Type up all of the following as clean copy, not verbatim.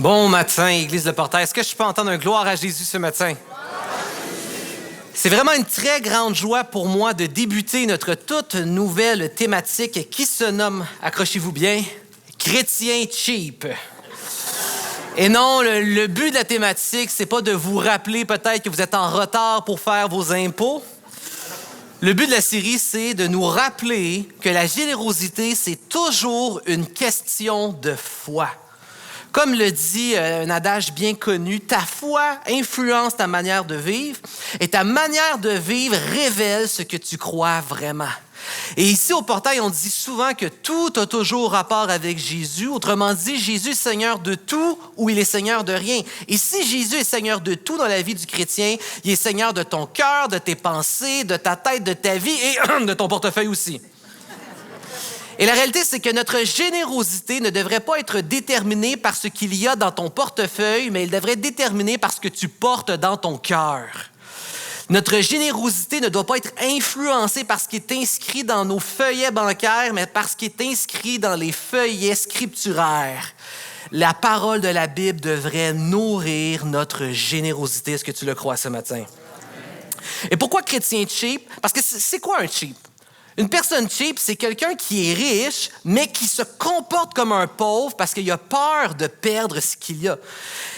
Bon matin, Église Le Portail. Est-ce que je peux entendre un gloire à Jésus ce matin? C'est vraiment une très grande joie pour moi de débuter notre toute nouvelle thématique qui se nomme, accrochez-vous bien, Chrétien cheap. Et non, le but de la thématique, c'est pas de vous rappeler peut-être que vous êtes en retard pour faire vos impôts. Le but de la série, c'est de nous rappeler que la générosité, c'est toujours une question de foi. Comme le dit un adage bien connu, ta foi influence ta manière de vivre et ta manière de vivre révèle ce que tu crois vraiment. Et ici au Portail, on dit souvent que tout a toujours rapport avec Jésus. Autrement dit, Jésus est Seigneur de tout ou il est Seigneur de rien. Et si Jésus est Seigneur de tout dans la vie du chrétien, il est Seigneur de ton cœur, de tes pensées, de ta tête, de ta vie et de ton portefeuille aussi. Et la réalité, c'est que notre générosité ne devrait pas être déterminée par ce qu'il y a dans ton portefeuille, mais elle devrait être déterminée par ce que tu portes dans ton cœur. Notre générosité ne doit pas être influencée par ce qui est inscrit dans nos feuillets bancaires, mais par ce qui est inscrit dans les feuillets scripturaires. La parole de la Bible devrait nourrir notre générosité. Est-ce que tu le crois ce matin? Et pourquoi chrétien cheap? Parce que c'est quoi un cheap? Une personne cheap, c'est quelqu'un qui est riche, mais qui se comporte comme un pauvre parce qu'il a peur de perdre ce qu'il a.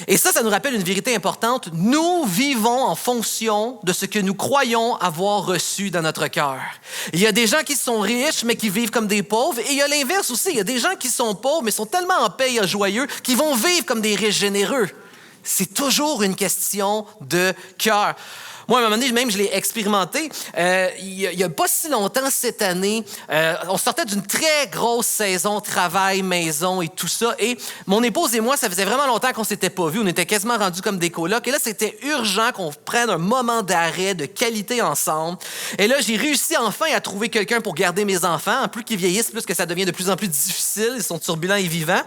Et ça nous rappelle une vérité importante. Nous vivons en fonction de ce que nous croyons avoir reçu dans notre cœur. Il y a des gens qui sont riches, mais qui vivent comme des pauvres. Et il y a l'inverse aussi. Il y a des gens qui sont pauvres, mais sont tellement en paix et joyeux qu'ils vont vivre comme des riches généreux. C'est toujours une question de cœur. Moi, à un moment donné, même, je l'ai expérimenté. Il y a pas si longtemps, cette année, on sortait d'une très grosse saison travail, maison et tout ça. Et mon épouse et moi, ça faisait vraiment longtemps qu'on s'était pas vus. On était quasiment rendus comme des colocs. Et là, c'était urgent qu'on prenne un moment d'arrêt, de qualité ensemble. Et là, j'ai réussi enfin à trouver quelqu'un pour garder mes enfants. En plus qu'ils vieillissent, plus que ça devient de plus en plus difficile. Ils sont turbulents et vivants.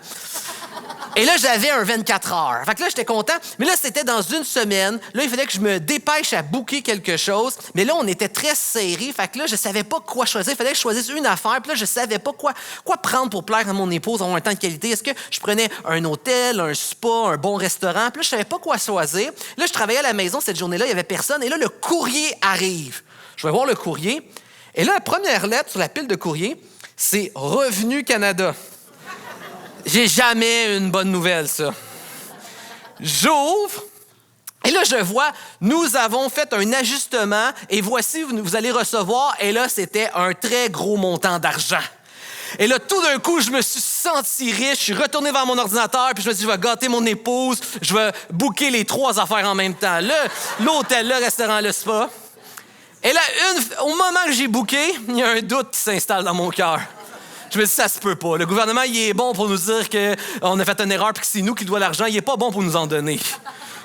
Et là, j'avais un 24 heures. Fait que là, j'étais content. Mais là, c'était dans une semaine. Là, il fallait que je me dépêche à booker quelque chose. Mais là, on était très serrés. Fait que là, je savais pas quoi choisir. Il fallait que je choisisse une affaire. Puis là, je savais pas quoi prendre pour plaire à mon épouse, avoir un temps de qualité. Est-ce que je prenais un hôtel, un spa, un bon restaurant? Puis là, je savais pas quoi choisir. Là, je travaillais à la maison cette journée-là. Il y avait personne. Et là, le courrier arrive. Je vais voir le courrier. Et là, la première lettre sur la pile de courrier, c'est Revenu Canada. J'ai jamais une bonne nouvelle, ça. J'ouvre, et là, je vois, nous avons fait un ajustement, et voici, vous allez recevoir, et là, c'était un très gros montant d'argent. Et là, tout d'un coup, je me suis senti riche, je suis retourné vers mon ordinateur, puis je me suis dit, je vais gâter mon épouse, je vais booker les 3 affaires en même temps. L'hôtel, le restaurant, le spa. Et là, au moment que j'ai booké, il y a un doute qui s'installe dans mon cœur. Je me dis, ça se peut pas. Le gouvernement, il est bon pour nous dire qu'on a fait une erreur et que c'est nous qui doit l'argent. Il est pas bon pour nous en donner.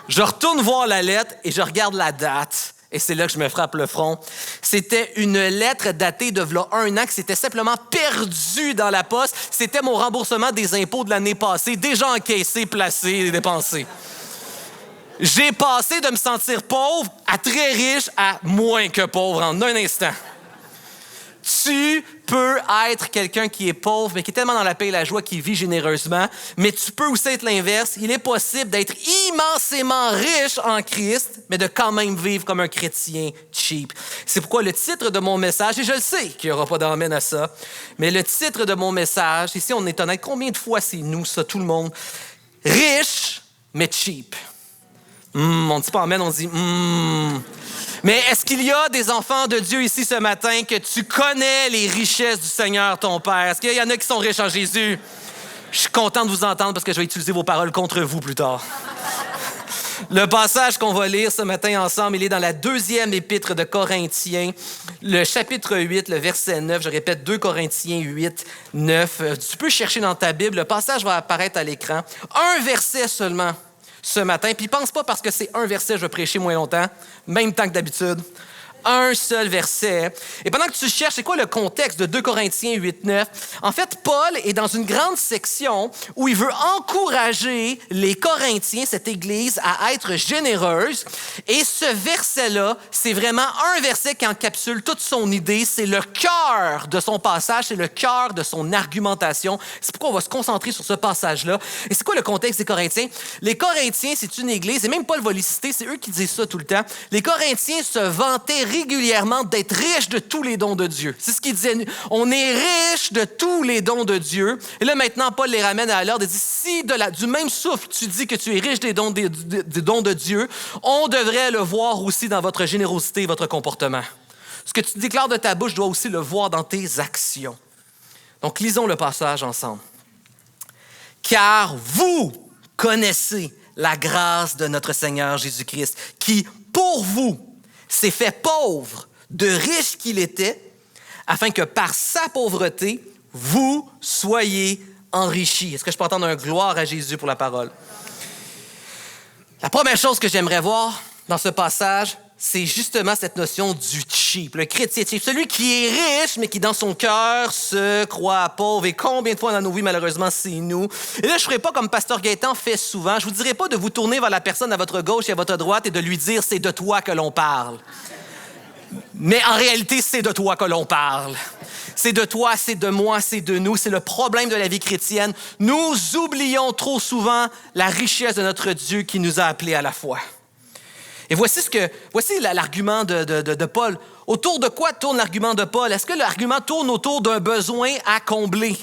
Je retourne voir la lettre et je regarde la date. Et c'est là que je me frappe le front. C'était une lettre datée de v'là 1 an qui s'était simplement perdue dans la poste. C'était mon remboursement des impôts de l'année passée, déjà encaissé, placé et dépensé. J'ai passé de me sentir pauvre à très riche à moins que pauvre en un instant. Tu peux être quelqu'un qui est pauvre, mais qui est tellement dans la paix et la joie qu'il vit généreusement, mais tu peux aussi être l'inverse. Il est possible d'être immensément riche en Christ, mais de quand même vivre comme un chrétien cheap. C'est pourquoi le titre de mon message, et je le sais qu'il n'y aura pas d'amène à ça, mais le titre de mon message, ici on est honnête, combien de fois c'est nous, ça, tout le monde? Riche, mais cheap. On ne dit pas amen, on dit Mais est-ce qu'il y a des enfants de Dieu ici ce matin que tu connais les richesses du Seigneur, ton Père? Est-ce qu'il y en a qui sont riches en Jésus? Je suis content de vous entendre parce que je vais utiliser vos paroles contre vous plus tard. Le passage qu'on va lire ce matin ensemble, il est dans la 2e épître de Corinthiens, le chapitre 8, le verset 9. Je répète, 2 Corinthiens 8, 9. Tu peux chercher dans ta Bible. Le passage va apparaître à l'écran. Un verset seulement ce matin. Puis pense pas parce que c'est un verset, je vais prêcher moins longtemps, même temps que d'habitude. un seul verset. Et pendant que tu cherches, c'est quoi le contexte de 2 Corinthiens 8-9? En fait, Paul est dans une grande section où il veut encourager les Corinthiens, cette Église, à être généreuse. Et ce verset-là, c'est vraiment un verset qui encapsule toute son idée. C'est le cœur de son passage, c'est le cœur de son argumentation. C'est pourquoi on va se concentrer sur ce passage-là. Et c'est quoi le contexte des Corinthiens? Les Corinthiens, c'est une Église, et même Paul va les citer, c'est eux qui disent ça tout le temps. Les Corinthiens se vantaient régulièrement d'être riches de tous les dons de Dieu. C'est ce qu'ils disaient. On est riches de tous les dons de Dieu. Et là, maintenant, Paul les ramène à l'ordre et dit, si du même souffle, tu dis que tu es riche des dons de Dieu, on devrait le voir aussi dans votre générosité et votre comportement. Ce que tu déclares de ta bouche dois aussi le voir dans tes actions. Donc, lisons le passage ensemble. Car vous connaissez la grâce de notre Seigneur Jésus-Christ, qui, pour vous, s'est fait pauvre, de riche qu'il était, afin que par sa pauvreté, vous soyez enrichis. Est-ce que je peux entendre un gloire à Jésus pour la parole? La première chose que j'aimerais voir dans ce passage, c'est justement cette notion du cheap, le chrétien cheap, celui qui est riche, mais qui dans son cœur se croit pauvre. Et combien de fois dans nos vies, malheureusement, c'est nous. Et là, je ne ferai pas comme Pasteur Gaétan fait souvent. Je ne vous dirai pas de vous tourner vers la personne à votre gauche et à votre droite et de lui dire « c'est de toi que l'on parle ». Mais en réalité, c'est de toi que l'on parle. C'est de toi, c'est de moi, c'est de nous. C'est le problème de la vie chrétienne. Nous oublions trop souvent la richesse de notre Dieu qui nous a appelés à la foi. Et voici l'argument de Paul. Autour de quoi tourne l'argument de Paul? Est-ce que l'argument tourne autour d'un besoin à combler?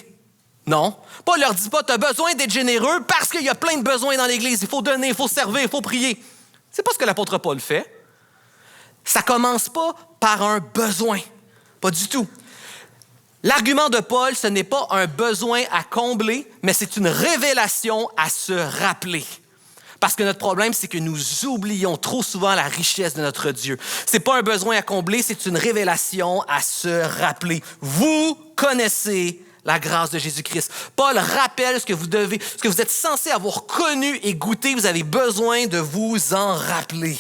Non. Paul ne leur dit pas, tu as besoin d'être généreux parce qu'il y a plein de besoins dans l'Église. Il faut donner, il faut servir, il faut prier. C'est pas ce que l'apôtre Paul fait. Ça commence pas par un besoin. Pas du tout. L'argument de Paul, ce n'est pas un besoin à combler, mais c'est une révélation à se rappeler. Parce que notre problème, c'est que nous oublions trop souvent la richesse de notre Dieu. Ce n'est pas un besoin à combler, c'est une révélation à se rappeler. Vous connaissez la grâce de Jésus-Christ. Paul rappelle ce que vous êtes censé avoir connu et goûté. Vous avez besoin de vous en rappeler.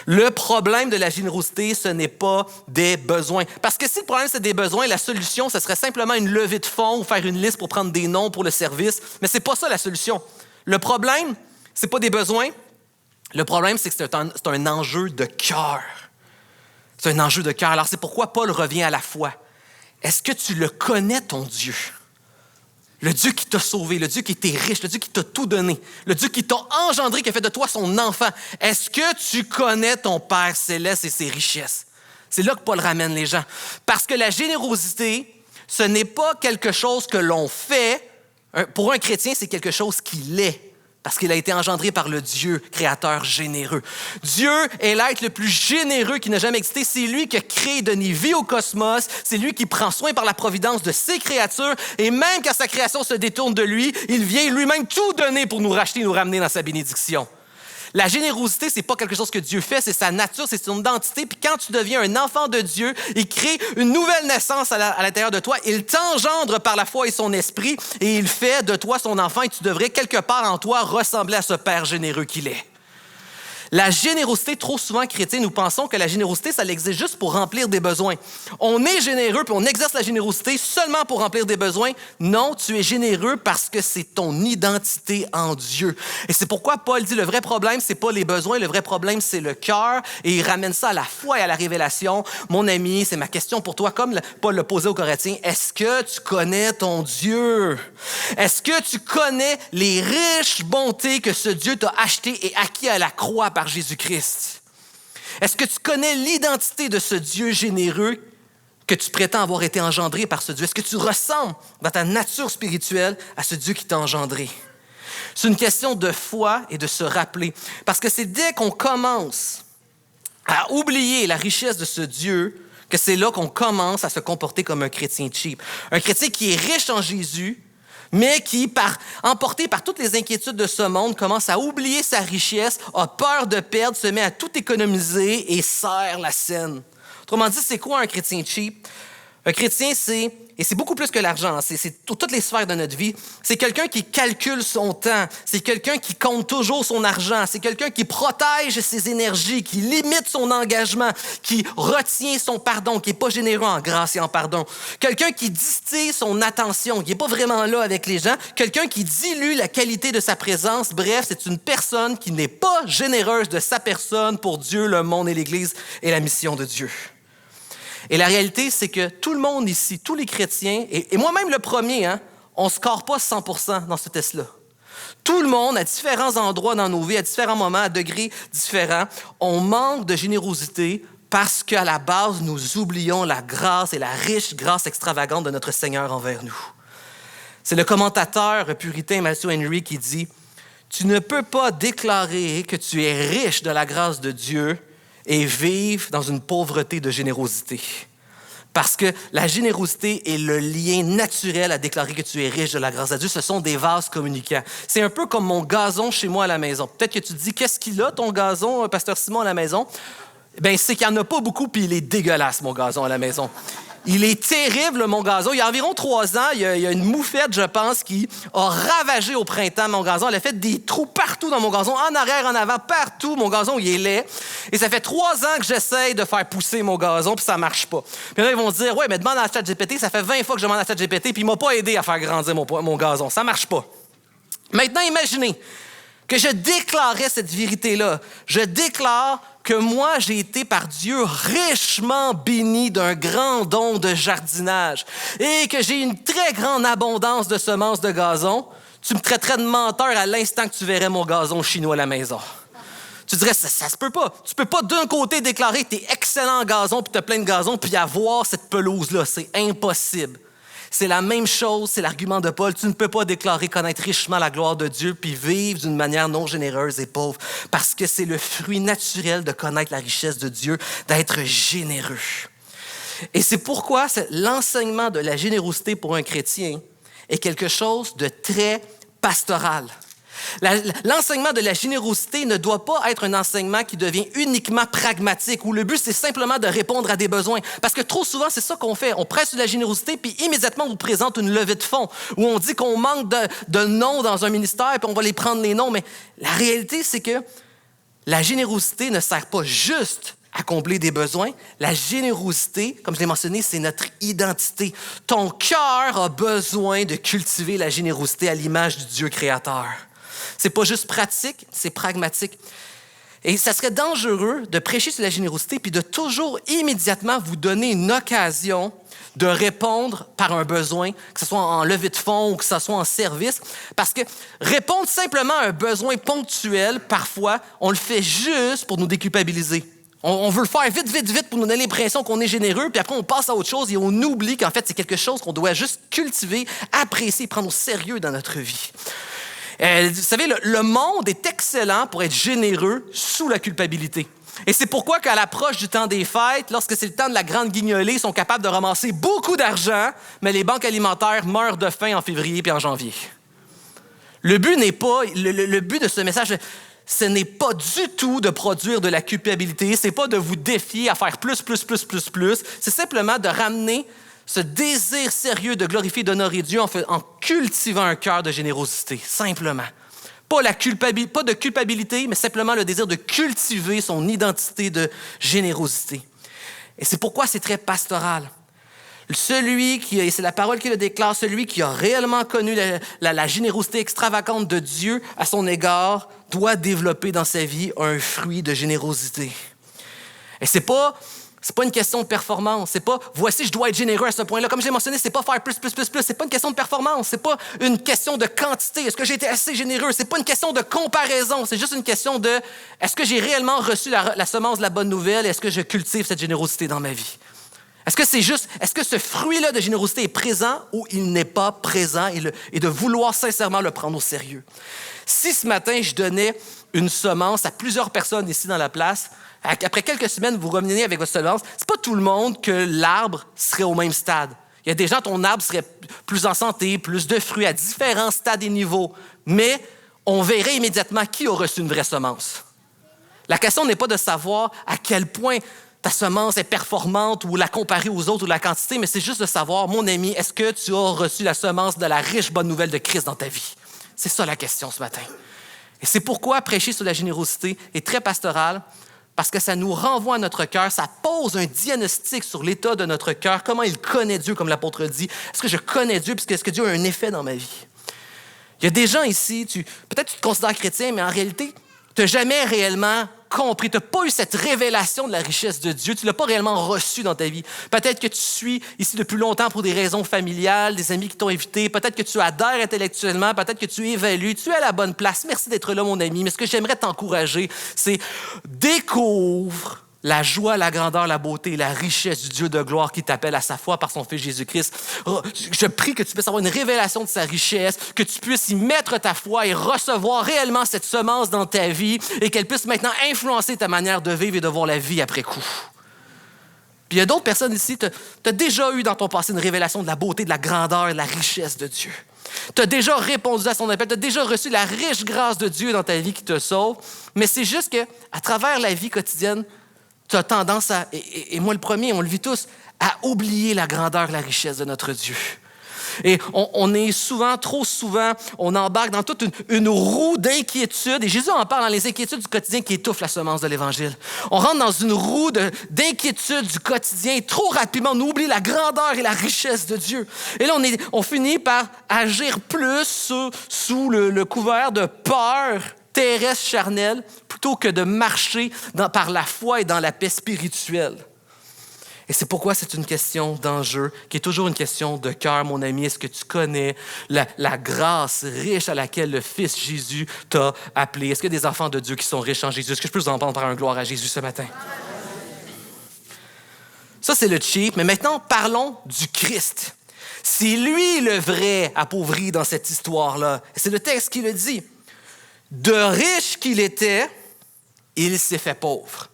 Le problème de la générosité, ce n'est pas des besoins. Parce que si le problème, c'est des besoins, la solution, ce serait simplement une levée de fonds ou faire une liste pour prendre des noms pour le service. Mais ce n'est pas ça la solution. Le problème, ce n'est pas des besoins. Le problème, c'est que c'est un enjeu de cœur. C'est un enjeu de cœur. Alors, c'est pourquoi Paul revient à la foi. Est-ce que tu le connais, ton Dieu? Le Dieu qui t'a sauvé, le Dieu qui était riche, le Dieu qui t'a tout donné, le Dieu qui t'a engendré, qui a fait de toi son enfant. Est-ce que tu connais ton Père céleste et ses richesses? C'est là que Paul ramène les gens. Parce que la générosité, ce n'est pas quelque chose que l'on fait. Pour un chrétien, c'est quelque chose qu'il est. Parce qu'il a été engendré par le Dieu créateur généreux. Dieu est l'être le plus généreux qui n'a jamais existé. C'est lui qui a créé et donné vie au cosmos. C'est lui qui prend soin par la providence de ses créatures. Et même quand sa création se détourne de lui, il vient lui-même tout donner pour nous racheter et nous ramener dans sa bénédiction. La générosité, c'est pas quelque chose que Dieu fait, c'est sa nature, c'est son identité. Puis quand tu deviens un enfant de Dieu, il crée une nouvelle naissance à l'intérieur de toi. Il t'engendre par la foi et son esprit et il fait de toi son enfant et tu devrais quelque part en toi ressembler à ce Père généreux qu'il est. La générosité, trop souvent, chrétiens, nous pensons que la générosité, ça existe juste pour remplir des besoins. On est généreux puis on exerce la générosité seulement pour remplir des besoins. Non, tu es généreux parce que c'est ton identité en Dieu. Et c'est pourquoi Paul dit le vrai problème, c'est pas les besoins, le vrai problème, c'est le cœur. Et il ramène ça à la foi et à la révélation. Mon ami, c'est ma question pour toi, comme Paul l'a posé aux Corinthiens. Est-ce que tu connais ton Dieu? Est-ce que tu connais les riches bontés que ce Dieu t'a achetées et acquis à la croix par Jésus-Christ? Est-ce que tu connais l'identité de ce Dieu généreux que tu prétends avoir été engendré par ce Dieu? Est-ce que tu ressembles dans ta nature spirituelle à ce Dieu qui t'a engendré? C'est une question de foi et de se rappeler. Parce que c'est dès qu'on commence à oublier la richesse de ce Dieu que c'est là qu'on commence à se comporter comme un chrétien cheap. Un chrétien qui est riche en Jésus, mais qui, emporté par toutes les inquiétudes de ce monde, commence à oublier sa richesse, a peur de perdre, se met à tout économiser et serre la scène. Autrement dit, c'est quoi un chrétien cheap? Un chrétien, c'est beaucoup plus que l'argent, c'est toutes les sphères de notre vie. C'est quelqu'un qui calcule son temps, c'est quelqu'un qui compte toujours son argent, c'est quelqu'un qui protège ses énergies, qui limite son engagement, qui retient son pardon, qui n'est pas généreux en grâce et en pardon. Quelqu'un qui distille son attention, qui n'est pas vraiment là avec les gens. Quelqu'un qui dilue la qualité de sa présence. Bref, c'est une personne qui n'est pas généreuse de sa personne pour Dieu, le monde et l'Église et la mission de Dieu. Et la réalité, c'est que tout le monde ici, tous les chrétiens, et moi-même le premier, on ne score pas 100% dans ce test-là. Tout le monde, à différents endroits dans nos vies, à différents moments, à degrés différents, on manque de générosité parce qu'à la base, nous oublions la grâce et la riche grâce extravagante de notre Seigneur envers nous. C'est le commentateur puritain Matthew Henry qui dit « Tu ne peux pas déclarer que tu es riche de la grâce de Dieu et vivre dans une pauvreté de générosité. » Parce que la générosité est le lien naturel à déclarer que tu es riche de la grâce de Dieu. Ce sont des vases communicants. C'est un peu comme mon gazon chez moi à la maison. Peut-être que tu te dis, qu'est-ce qu'il a ton gazon, Pasteur Simon, à la maison? Bien, c'est qu'il n'y en a pas beaucoup, puis il est dégueulasse, mon gazon à la maison. Il est terrible, mon gazon. Il y a environ 3 ans, il y a une moufette, je pense, qui a ravagé au printemps mon gazon. Elle a fait des trous partout dans mon gazon, en arrière, en avant, partout. Mon gazon, il est laid. Et ça fait 3 ans que j'essaye de faire pousser mon gazon, puis ça marche pas. Puis là, ils vont dire, ouais, mais demande à ChatGPT. Ça fait 20 fois que je demande à ChatGPT, puis il m'a pas aidé à faire grandir mon gazon. Ça marche pas. Maintenant, imaginez que je déclarais cette vérité-là. Je déclare que moi, j'ai été par Dieu richement béni d'un grand don de jardinage et que j'ai une très grande abondance de semences de gazon. Tu me traiterais de menteur à l'instant que tu verrais mon gazon chinois à la maison. Tu dirais, ça se peut pas. Tu peux pas d'un côté déclarer que tu es excellent en gazon puis tu as plein de gazon puis avoir cette pelouse-là. C'est impossible. C'est la même chose, c'est l'argument de Paul. Tu ne peux pas déclarer connaître richement la gloire de Dieu puis vivre d'une manière non généreuse et pauvre parce que c'est le fruit naturel de connaître la richesse de Dieu, d'être généreux. Et c'est pourquoi l'enseignement de la générosité pour un chrétien est quelque chose de très pastoral. L'enseignement de la générosité ne doit pas être un enseignement qui devient uniquement pragmatique, où le but, c'est simplement de répondre à des besoins. Parce que trop souvent, c'est ça qu'on fait. On presse sur la générosité, puis immédiatement, on vous présente une levée de fonds, où on dit qu'on manque de noms dans un ministère, puis on va les prendre les noms. Mais la réalité, c'est que la générosité ne sert pas juste à combler des besoins. La générosité, comme je l'ai mentionné, c'est notre identité. Ton cœur a besoin de cultiver la générosité à l'image du Dieu créateur. C'est pas juste pratique, c'est pragmatique. Et ça serait dangereux de prêcher sur la générosité puis de toujours immédiatement vous donner une occasion de répondre par un besoin, que ce soit en levée de fonds ou que ce soit en service. Parce que répondre simplement à un besoin ponctuel, parfois, on le fait juste pour nous déculpabiliser. On veut le faire vite pour nous donner l'impression qu'on est généreux, puis après on passe à autre chose et on oublie qu'en fait c'est quelque chose qu'on doit juste cultiver, apprécier, prendre au sérieux dans notre vie. Vous savez, le monde est excellent pour être généreux sous la culpabilité. Et c'est pourquoi qu'à l'approche du temps des fêtes, lorsque c'est le temps de la grande guignolée, ils sont capables de ramasser beaucoup d'argent, mais les banques alimentaires meurent de faim en février puis en janvier. Le but n'est pas, le but de ce message, ce n'est pas du tout de produire de la culpabilité, c'est pas de vous défier à faire plus. C'est simplement de ramener ce désir sérieux de glorifier et d'honorer Dieu en cultivant un cœur de générosité, simplement. Pas de culpabilité, mais simplement le désir de cultiver son identité de générosité. Et c'est pourquoi c'est très pastoral. Et c'est la parole qui le déclare, celui qui a réellement connu la générosité extravagante de Dieu à son égard doit développer dans sa vie un fruit de générosité. Et c'est pas une question de performance. C'est pas, voici, je dois être généreux à ce point-là. Comme j'ai mentionné, c'est pas faire plus. C'est pas une question de performance. C'est pas une question de quantité. Est-ce que j'ai été assez généreux? C'est pas une question de comparaison. C'est juste une question de, est-ce que j'ai réellement reçu la semence de la bonne nouvelle? Est-ce que je cultive cette générosité dans ma vie? Est-ce que ce fruit-là de générosité est présent ou il n'est pas présent et de vouloir sincèrement le prendre au sérieux? Si ce matin, je donnais une semence à plusieurs personnes ici dans la place, après quelques semaines, vous revenez avec votre semence, c'est pas tout le monde que l'arbre serait au même stade. Il y a des gens, ton arbre serait plus en santé, plus de fruits à différents stades et niveaux, mais on verrait immédiatement qui a reçu une vraie semence. La question n'est pas de savoir à quel point ta semence est performante ou la comparer aux autres ou la quantité, mais c'est juste de savoir, mon ami, est-ce que tu as reçu la semence de la riche bonne nouvelle de Christ dans ta vie? C'est ça la question ce matin. Et c'est pourquoi prêcher sur la générosité est très pastoral, parce que ça nous renvoie à notre cœur, ça pose un diagnostic sur l'état de notre cœur, comment il connaît Dieu, comme l'apôtre dit. Est-ce que je connais Dieu, puisque est-ce que Dieu a un effet dans ma vie? Il y a des gens ici, peut-être tu te considères chrétien, mais en réalité, tu n'as jamais réellement compris, tu n'as pas eu cette révélation de la richesse de Dieu, tu ne l'as pas réellement reçu dans ta vie. Peut-être que tu suis ici depuis longtemps pour des raisons familiales, des amis qui t'ont invité, peut-être que tu adhères intellectuellement, peut-être que tu évalues, tu es à la bonne place. Merci d'être là, mon ami. Mais ce que j'aimerais t'encourager, c'est découvre la joie, la grandeur, la beauté, la richesse du Dieu de gloire qui t'appelle à sa foi par son Fils Jésus-Christ. Je prie que tu puisses avoir une révélation de sa richesse, que tu puisses y mettre ta foi et recevoir réellement cette semence dans ta vie et qu'elle puisse maintenant influencer ta manière de vivre et de voir la vie après coup. Puis il y a d'autres personnes ici, tu as déjà eu dans ton passé une révélation de la beauté, de la grandeur et de la richesse de Dieu. Tu as déjà répondu à son appel, tu as déjà reçu la riche grâce de Dieu dans ta vie qui te sauve, mais c'est juste qu'à travers la vie quotidienne, tu as tendance à, et moi le premier, on le vit tous, à oublier la grandeur et la richesse de notre Dieu. Et on est souvent, trop souvent, on embarque dans toute une roue d'inquiétude. Et Jésus en parle dans les inquiétudes du quotidien qui étouffent la semence de l'Évangile. On rentre dans une roue d'inquiétude du quotidien et trop rapidement, on oublie la grandeur et la richesse de Dieu. Et là, on finit par agir plus sous le couvert de peur terrestre charnelle plutôt que de marcher par la foi et dans la paix spirituelle. Et c'est pourquoi c'est une question d'enjeu, qui est toujours une question de cœur, mon ami. Est-ce que tu connais la grâce riche à laquelle le Fils Jésus t'a appelé? Est-ce qu'il y a des enfants de Dieu qui sont riches en Jésus? Est-ce que je peux vous entendre par un gloire à Jésus ce matin? Ça, c'est le cheap. Mais maintenant, parlons du Christ. C'est lui le vrai appauvri dans cette histoire-là. C'est le texte qui le dit. De riche qu'il était, il s'est fait pauvre.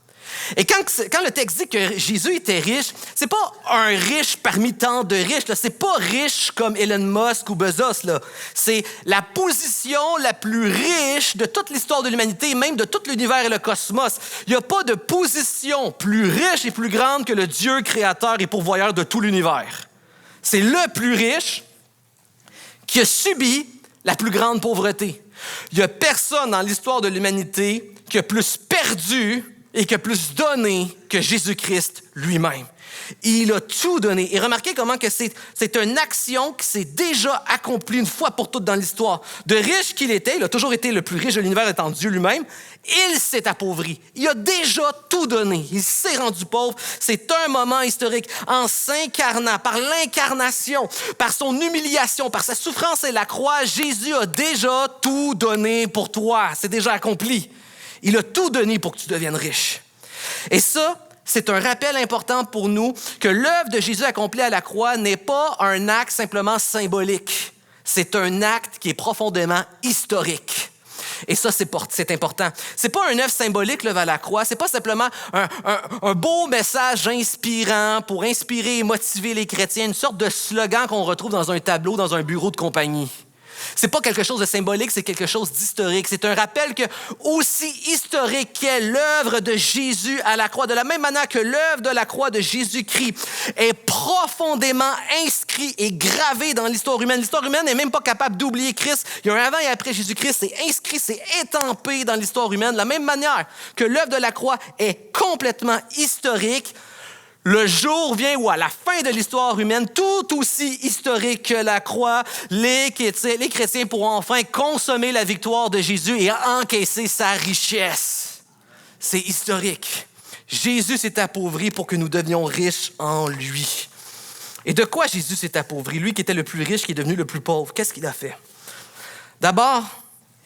Et quand le texte dit que Jésus était riche, c'est pas un riche parmi tant de riches. Là. C'est pas riche comme Elon Musk ou Bezos. Là. C'est la position la plus riche de toute l'histoire de l'humanité, même de tout l'univers et le cosmos. Il n'y a pas de position plus riche et plus grande que le Dieu créateur et pourvoyeur de tout l'univers. C'est le plus riche qui a subi la plus grande pauvreté. Il n'y a personne dans l'histoire de l'humanité qui a plus perdu et qui a plus donné que Jésus-Christ lui-même. Il a tout donné. Et remarquez comment que c'est une action qui s'est déjà accomplie une fois pour toutes dans l'histoire. De riche qu'il était, il a toujours été le plus riche de l'univers étant Dieu lui-même, il s'est appauvri. Il a déjà tout donné. Il s'est rendu pauvre. C'est un moment historique. En s'incarnant, par l'incarnation, par son humiliation, par sa souffrance et la croix, Jésus a déjà tout donné pour toi. C'est déjà accompli. Il a tout donné pour que tu deviennes riche. Et ça, c'est un rappel important pour nous que l'œuvre de Jésus accomplie à la croix n'est pas un acte simplement symbolique. C'est un acte qui est profondément historique. Et ça, c'est important. C'est pas une œuvre symbolique, l'œuvre à la croix. C'est pas simplement un beau message inspirant pour inspirer et motiver les chrétiens, une sorte de slogan qu'on retrouve dans un tableau, dans un bureau de compagnie. C'est pas quelque chose de symbolique, c'est quelque chose d'historique. C'est un rappel que, aussi historique qu'est l'œuvre de Jésus à la croix, de la même manière que l'œuvre de la croix de Jésus-Christ est profondément inscrite et gravée dans l'histoire humaine. L'histoire humaine n'est même pas capable d'oublier Christ. Il y a un avant et après Jésus-Christ, c'est inscrit, c'est étampé dans l'histoire humaine. De la même manière que l'œuvre de la croix est complètement historique, le jour vient où, à la fin de l'histoire humaine, tout aussi historique que la croix, les chrétiens pourront enfin consommer la victoire de Jésus et encaisser sa richesse. C'est historique. Jésus s'est appauvri pour que nous devenions riches en lui. Et de quoi Jésus s'est appauvri? Lui qui était le plus riche, qui est devenu le plus pauvre. Qu'est-ce qu'il a fait? D'abord,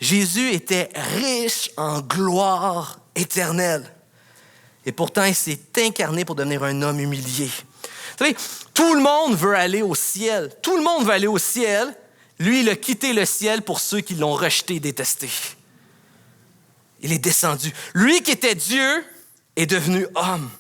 Jésus était riche en gloire éternelle. Et pourtant, il s'est incarné pour devenir un homme humilié. Vous savez, tout le monde veut aller au ciel. Tout le monde veut aller au ciel. Lui, il a quitté le ciel pour ceux qui l'ont rejeté et détesté. Il est descendu. Lui qui était Dieu est devenu homme.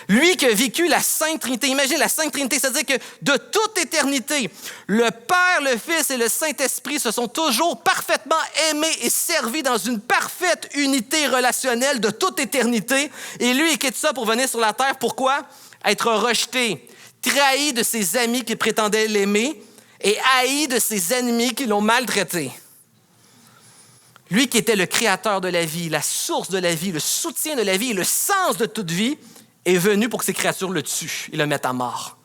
Lui qui a vécu la Sainte Trinité. Imagine la Sainte Trinité, c'est-à-dire que de toute éternité, le Père, le Fils et le Saint-Esprit se sont toujours parfaitement aimés et servis dans une parfaite unité relationnelle de toute éternité. Et lui, il quitte ça pour venir sur la terre. Pourquoi? Être rejeté, trahi de ses amis qui prétendaient l'aimer et haï de ses ennemis qui l'ont maltraité. Lui qui était le créateur de la vie, la source de la vie, le soutien de la vie et le sens de toute vie, est venu pour que ces créatures le tuent et le mettent à mort.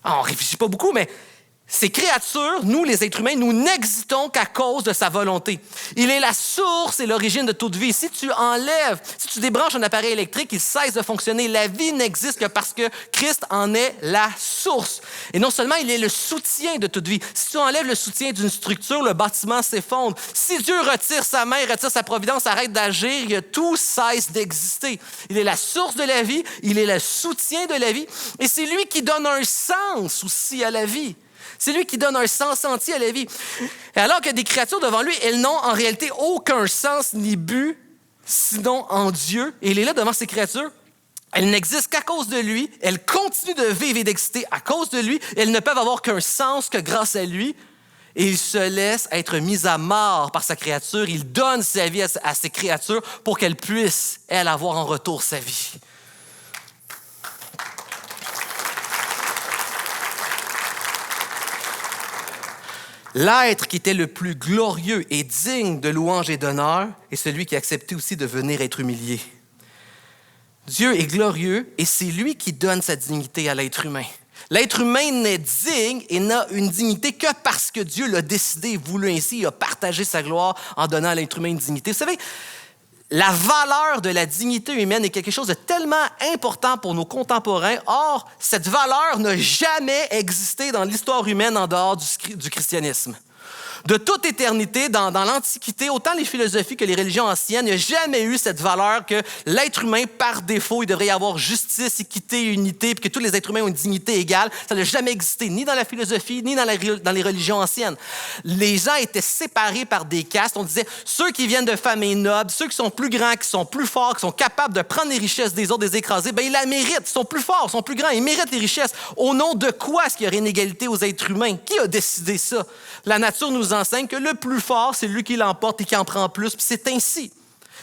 Alors, on ne réfléchit pas beaucoup, mais ces créatures, nous, les êtres humains, nous n'existons qu'à cause de sa volonté. Il est la source et l'origine de toute vie. Si tu enlèves, si tu débranches un appareil électrique, il cesse de fonctionner. La vie n'existe que parce que Christ en est la source. Et non seulement il est le soutien de toute vie. Si tu enlèves le soutien d'une structure, le bâtiment s'effondre. Si Dieu retire sa main, retire sa providence, arrête d'agir, tout cesse d'exister. Il est la source de la vie, il est le soutien de la vie. Et c'est lui qui donne un sens aussi à la vie. C'est lui qui donne un sens entier à la vie. Et alors que des créatures devant lui, elles n'ont en réalité aucun sens ni but, sinon en Dieu. Et il est là devant ces créatures. Elles n'existent qu'à cause de lui. Elles continuent de vivre et d'exister à cause de lui. Elles ne peuvent avoir qu'un sens que grâce à lui. Et il se laisse être mis à mort par sa créature. Il donne sa vie à ses créatures pour qu'elles puissent, elles, avoir en retour sa vie. L'être qui était le plus glorieux et digne de louange et d'honneur est celui qui a accepté aussi de venir être humilié. Dieu est glorieux et c'est lui qui donne sa dignité à l'être humain. L'être humain n'est digne et n'a une dignité que parce que Dieu l'a décidé et voulu ainsi. Il a partagé sa gloire en donnant à l'être humain une dignité. Vous savez, la valeur de la dignité humaine est quelque chose de tellement important pour nos contemporains. Or, cette valeur n'a jamais existé dans l'histoire humaine en dehors du christianisme. De toute éternité, dans l'Antiquité, autant les philosophies que les religions anciennes, il n'y a jamais eu cette valeur que l'être humain, par défaut, il devrait y avoir justice, équité, unité, puis que tous les êtres humains ont une dignité égale. Ça n'a jamais existé, ni dans la philosophie, ni dans les religions anciennes. Les gens étaient séparés par des castes. On disait, ceux qui viennent de familles nobles, ceux qui sont plus grands, qui sont plus forts, qui sont capables de prendre les richesses des autres, des écraser, bien, ils la méritent. Ils sont plus forts, ils sont plus grands, ils méritent les richesses. Au nom de quoi est-ce qu'il y aurait une égalité aux êtres humains? Qui a décidé ça? La nature nous enseigne que le plus fort, c'est lui qui l'emporte et qui en prend plus, puis c'est ainsi.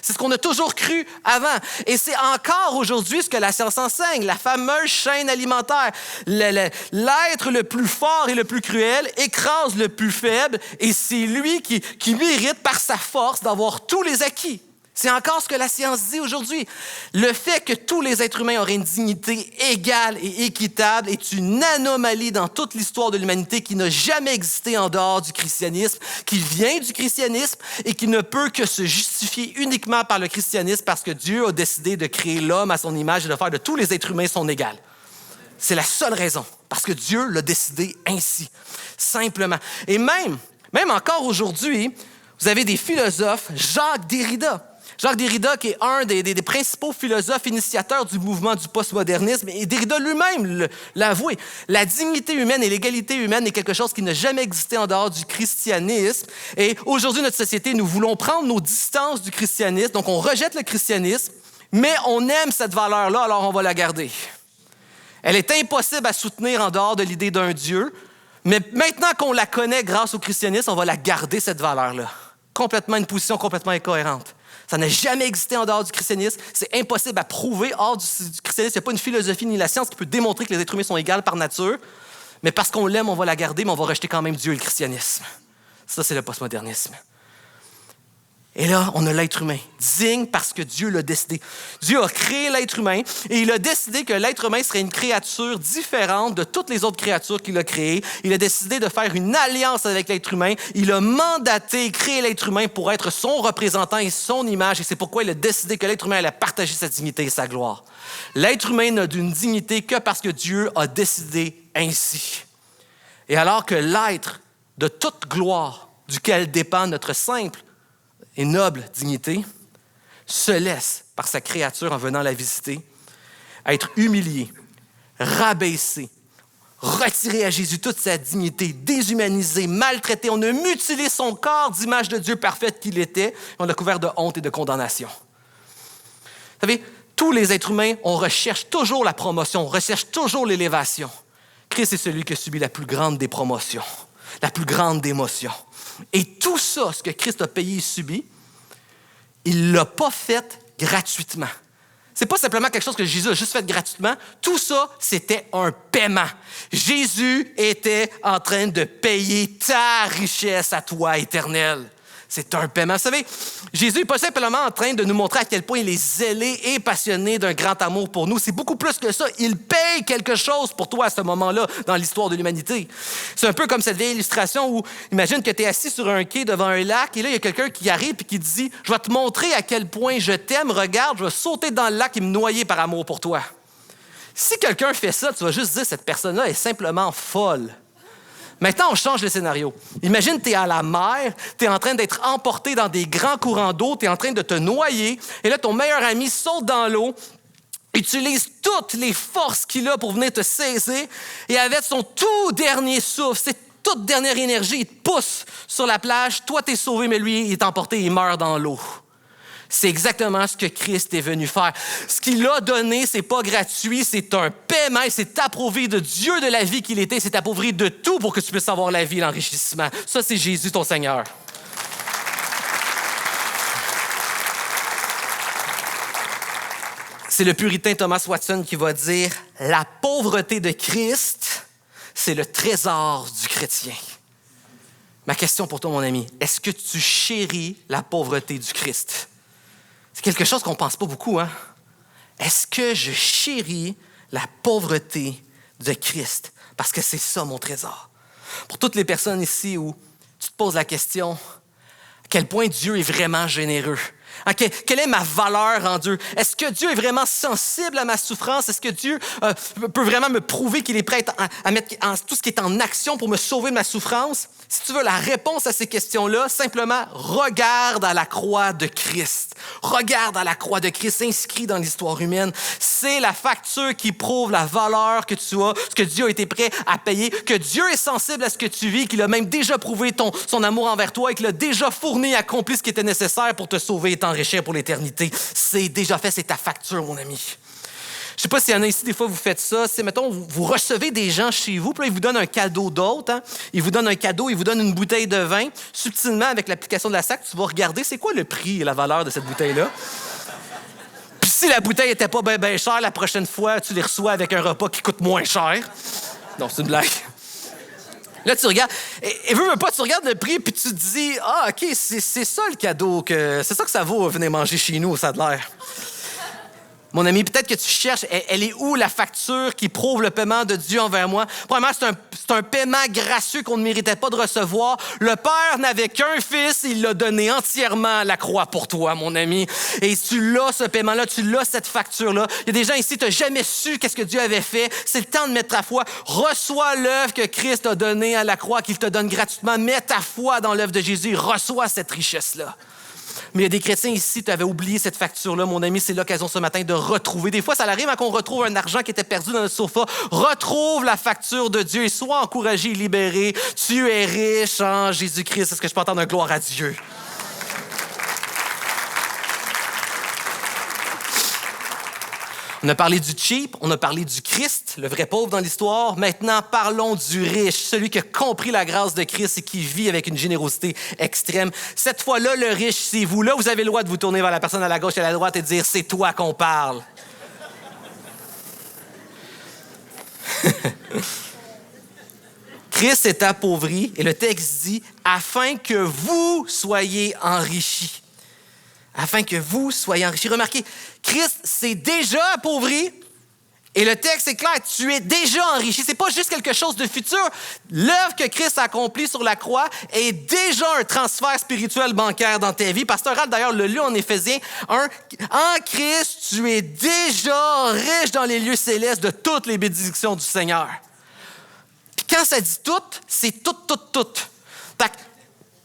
C'est ce qu'on a toujours cru avant. Et c'est encore aujourd'hui ce que la science enseigne, la fameuse chaîne alimentaire. L'être le plus fort et le plus cruel écrase le plus faible, et c'est lui qui mérite par sa force d'avoir tous les acquis. C'est encore ce que la science dit aujourd'hui. Le fait que tous les êtres humains auraient une dignité égale et équitable est une anomalie dans toute l'histoire de l'humanité qui n'a jamais existé en dehors du christianisme, qui vient du christianisme et qui ne peut que se justifier uniquement par le christianisme parce que Dieu a décidé de créer l'homme à son image et de faire de tous les êtres humains son égal. C'est la seule raison, parce que Dieu l'a décidé ainsi, simplement. Et même encore aujourd'hui, vous avez des philosophes, Jacques Derrida, qui est un des principaux philosophes initiateurs du mouvement du postmodernisme, et Derrida lui-même l'a avoué. La dignité humaine et l'égalité humaine est quelque chose qui n'a jamais existé en dehors du christianisme. Et aujourd'hui, notre société, nous voulons prendre nos distances du christianisme, donc on rejette le christianisme, mais on aime cette valeur-là, alors on va la garder. Elle est impossible à soutenir en dehors de l'idée d'un Dieu, mais maintenant qu'on la connaît grâce au christianisme, on va la garder, cette valeur-là. Complètement une position complètement incohérente. Ça n'a jamais existé en dehors du christianisme. C'est impossible à prouver hors du christianisme. Il n'y a pas une philosophie ni la science qui peut démontrer que les êtres humains sont égaux par nature. Mais parce qu'on l'aime, on va la garder, mais on va rejeter quand même Dieu et le christianisme. Ça, c'est le postmodernisme. Et là, on a l'être humain, digne parce que Dieu l'a décidé. Dieu a créé l'être humain et il a décidé que l'être humain serait une créature différente de toutes les autres créatures qu'il a créées. Il a décidé de faire une alliance avec l'être humain. Il a mandaté et créé l'être humain pour être son représentant et son image. Et c'est pourquoi il a décidé que l'être humain allait partager sa dignité et sa gloire. L'être humain n'a d'une dignité que parce que Dieu a décidé ainsi. Et alors que l'être de toute gloire, duquel dépend notre simple et noble dignité, se laisse, par sa créature en venant la visiter, être humilié, rabaissé, retirer à Jésus toute sa dignité, déshumanisé, maltraité. On a mutilé son corps d'image de Dieu parfaite qu'il était, et on l'a couvert de honte et de condamnation. Vous savez, Tous les êtres humains, on recherche toujours la promotion, on recherche toujours l'élévation. Christ est celui qui a subi la plus grande des promotions, la plus grande des émotions. Et tout ça, ce que Christ a payé et subi, il ne l'a pas fait gratuitement. C'est pas simplement quelque chose que Jésus a juste fait gratuitement. Tout ça, c'était un paiement. Jésus était en train de payer ta richesse à toi, éternelle. C'est un paiement. Vous savez, Jésus n'est pas simplement en train de nous montrer à quel point il est zélé et passionné d'un grand amour pour nous. C'est beaucoup plus que ça. Il paye quelque chose pour toi à ce moment-là dans l'histoire de l'humanité. C'est un peu comme cette vieille illustration où, imagine que tu es assis sur un quai devant un lac et là, il y a quelqu'un qui arrive et qui te dit « Je vais te montrer à quel point je t'aime. Regarde, je vais sauter dans le lac et me noyer par amour pour toi. » Si quelqu'un fait ça, tu vas juste dire « Cette personne-là est simplement folle. » Maintenant, on change le scénario. Imagine, tu es à la mer, tu es en train d'être emporté dans des grands courants d'eau, tu es en train de te noyer, et là, ton meilleur ami saute dans l'eau, utilise toutes les forces qu'il a pour venir te saisir, et avec son tout dernier souffle, c'est toute dernière énergie, il te pousse sur la plage, toi, tu es sauvé, mais lui, il est emporté, il meurt dans l'eau. C'est exactement ce que Christ est venu faire. Ce qu'il a donné, c'est pas gratuit, c'est un paiement, c'est approuvé de Dieu de la vie qu'il était, c'est approuvé de tout pour que tu puisses avoir la vie, l'enrichissement. Ça, c'est Jésus, ton Seigneur. C'est le puritain Thomas Watson qui va dire « La pauvreté de Christ, c'est le trésor du chrétien. » Ma question pour toi, mon ami, est-ce que tu chéris la pauvreté du Christ? C'est quelque chose qu'on ne pense pas beaucoup, hein? Est-ce que je chéris la pauvreté de Christ? Parce que c'est ça mon trésor. Pour toutes les personnes ici où tu te poses la question, à quel point Dieu est vraiment généreux? Quelle est ma valeur en Dieu? Est-ce que Dieu est vraiment sensible à ma souffrance? Est-ce que Dieu peut vraiment me prouver qu'il est prêt à mettre tout ce qui est en action pour me sauver de ma souffrance? Si tu veux la réponse à ces questions-là, simplement regarde à la croix de Christ. Regarde à la croix de Christ inscrit dans l'histoire humaine. C'est la facture qui prouve la valeur que tu as, ce que Dieu a été prêt à payer, que Dieu est sensible à ce que tu vis, qu'il a même déjà prouvé son amour envers toi et qu'il a déjà fourni et accompli ce qui était nécessaire pour te sauver et t'enrichir pour l'éternité. C'est déjà fait, c'est ta facture, mon ami. Je ne sais pas s'il y en a ici, des fois, vous faites ça. C'est, mettons, vous recevez des gens chez vous, puis là, ils vous donnent un cadeau d'autre. Hein? Ils vous donnent un cadeau, ils vous donnent une bouteille de vin. Subtilement, avec l'application de la SAC, tu vas regarder c'est quoi le prix et la valeur de cette bouteille-là. Puis si la bouteille n'était pas bien chère, la prochaine fois, tu les reçois avec un repas qui coûte moins cher. Non, c'est une blague. Là, tu regardes, et veux pas, tu regardes le prix, puis tu te dis, ah, OK, c'est ça le cadeau, c'est ça que ça vaut, venir manger chez nous, ça a de l'air. Mon ami, peut-être que tu cherches, elle est où la facture qui prouve le paiement de Dieu envers moi? Premièrement, c'est un paiement gracieux qu'on ne méritait pas de recevoir. Le Père n'avait qu'un fils, il l'a donné entièrement à la croix pour toi, mon ami. Et tu l'as, ce paiement-là, tu l'as, cette facture-là. Il y a des gens ici, tu n'as jamais su qu'est-ce que Dieu avait fait. C'est le temps de mettre ta foi. Reçois l'œuvre que Christ a donnée à la croix, qu'il te donne gratuitement. Mets ta foi dans l'œuvre de Jésus. Reçois cette richesse-là. Mais il y a des chrétiens ici, tu avais oublié cette facture-là, mon ami, c'est l'occasion ce matin de retrouver. Des fois, ça arrive qu'on retrouve un argent qui était perdu dans notre sofa. Retrouve la facture de Dieu et sois encouragé et libéré. Tu es riche en Jésus-Christ. Est-ce que je peux entendre un gloire à Dieu? On a parlé du cheap, on a parlé du Christ, le vrai pauvre dans l'histoire. Maintenant, parlons du riche, celui qui a compris la grâce de Christ et qui vit avec une générosité extrême. Cette fois-là, le riche, c'est vous. Là, vous avez le droit de vous tourner vers la personne à la gauche et à la droite et de dire « C'est toi qu'on parle. » Christ est appauvri et le texte dit « Afin que vous soyez enrichis. » Afin que vous soyez enrichis. Remarquez, Christ s'est déjà appauvri et le texte est clair, tu es déjà enrichi. C'est pas juste quelque chose de futur. L'œuvre que Christ a accomplie sur la croix est déjà un transfert spirituel bancaire dans ta vie. Pasteur Al, d'ailleurs, le lu en Éphésiens 1. En Christ, tu es déjà riche dans les lieux célestes de toutes les bénédictions du Seigneur. Puis quand ça dit tout, c'est tout. Fait que,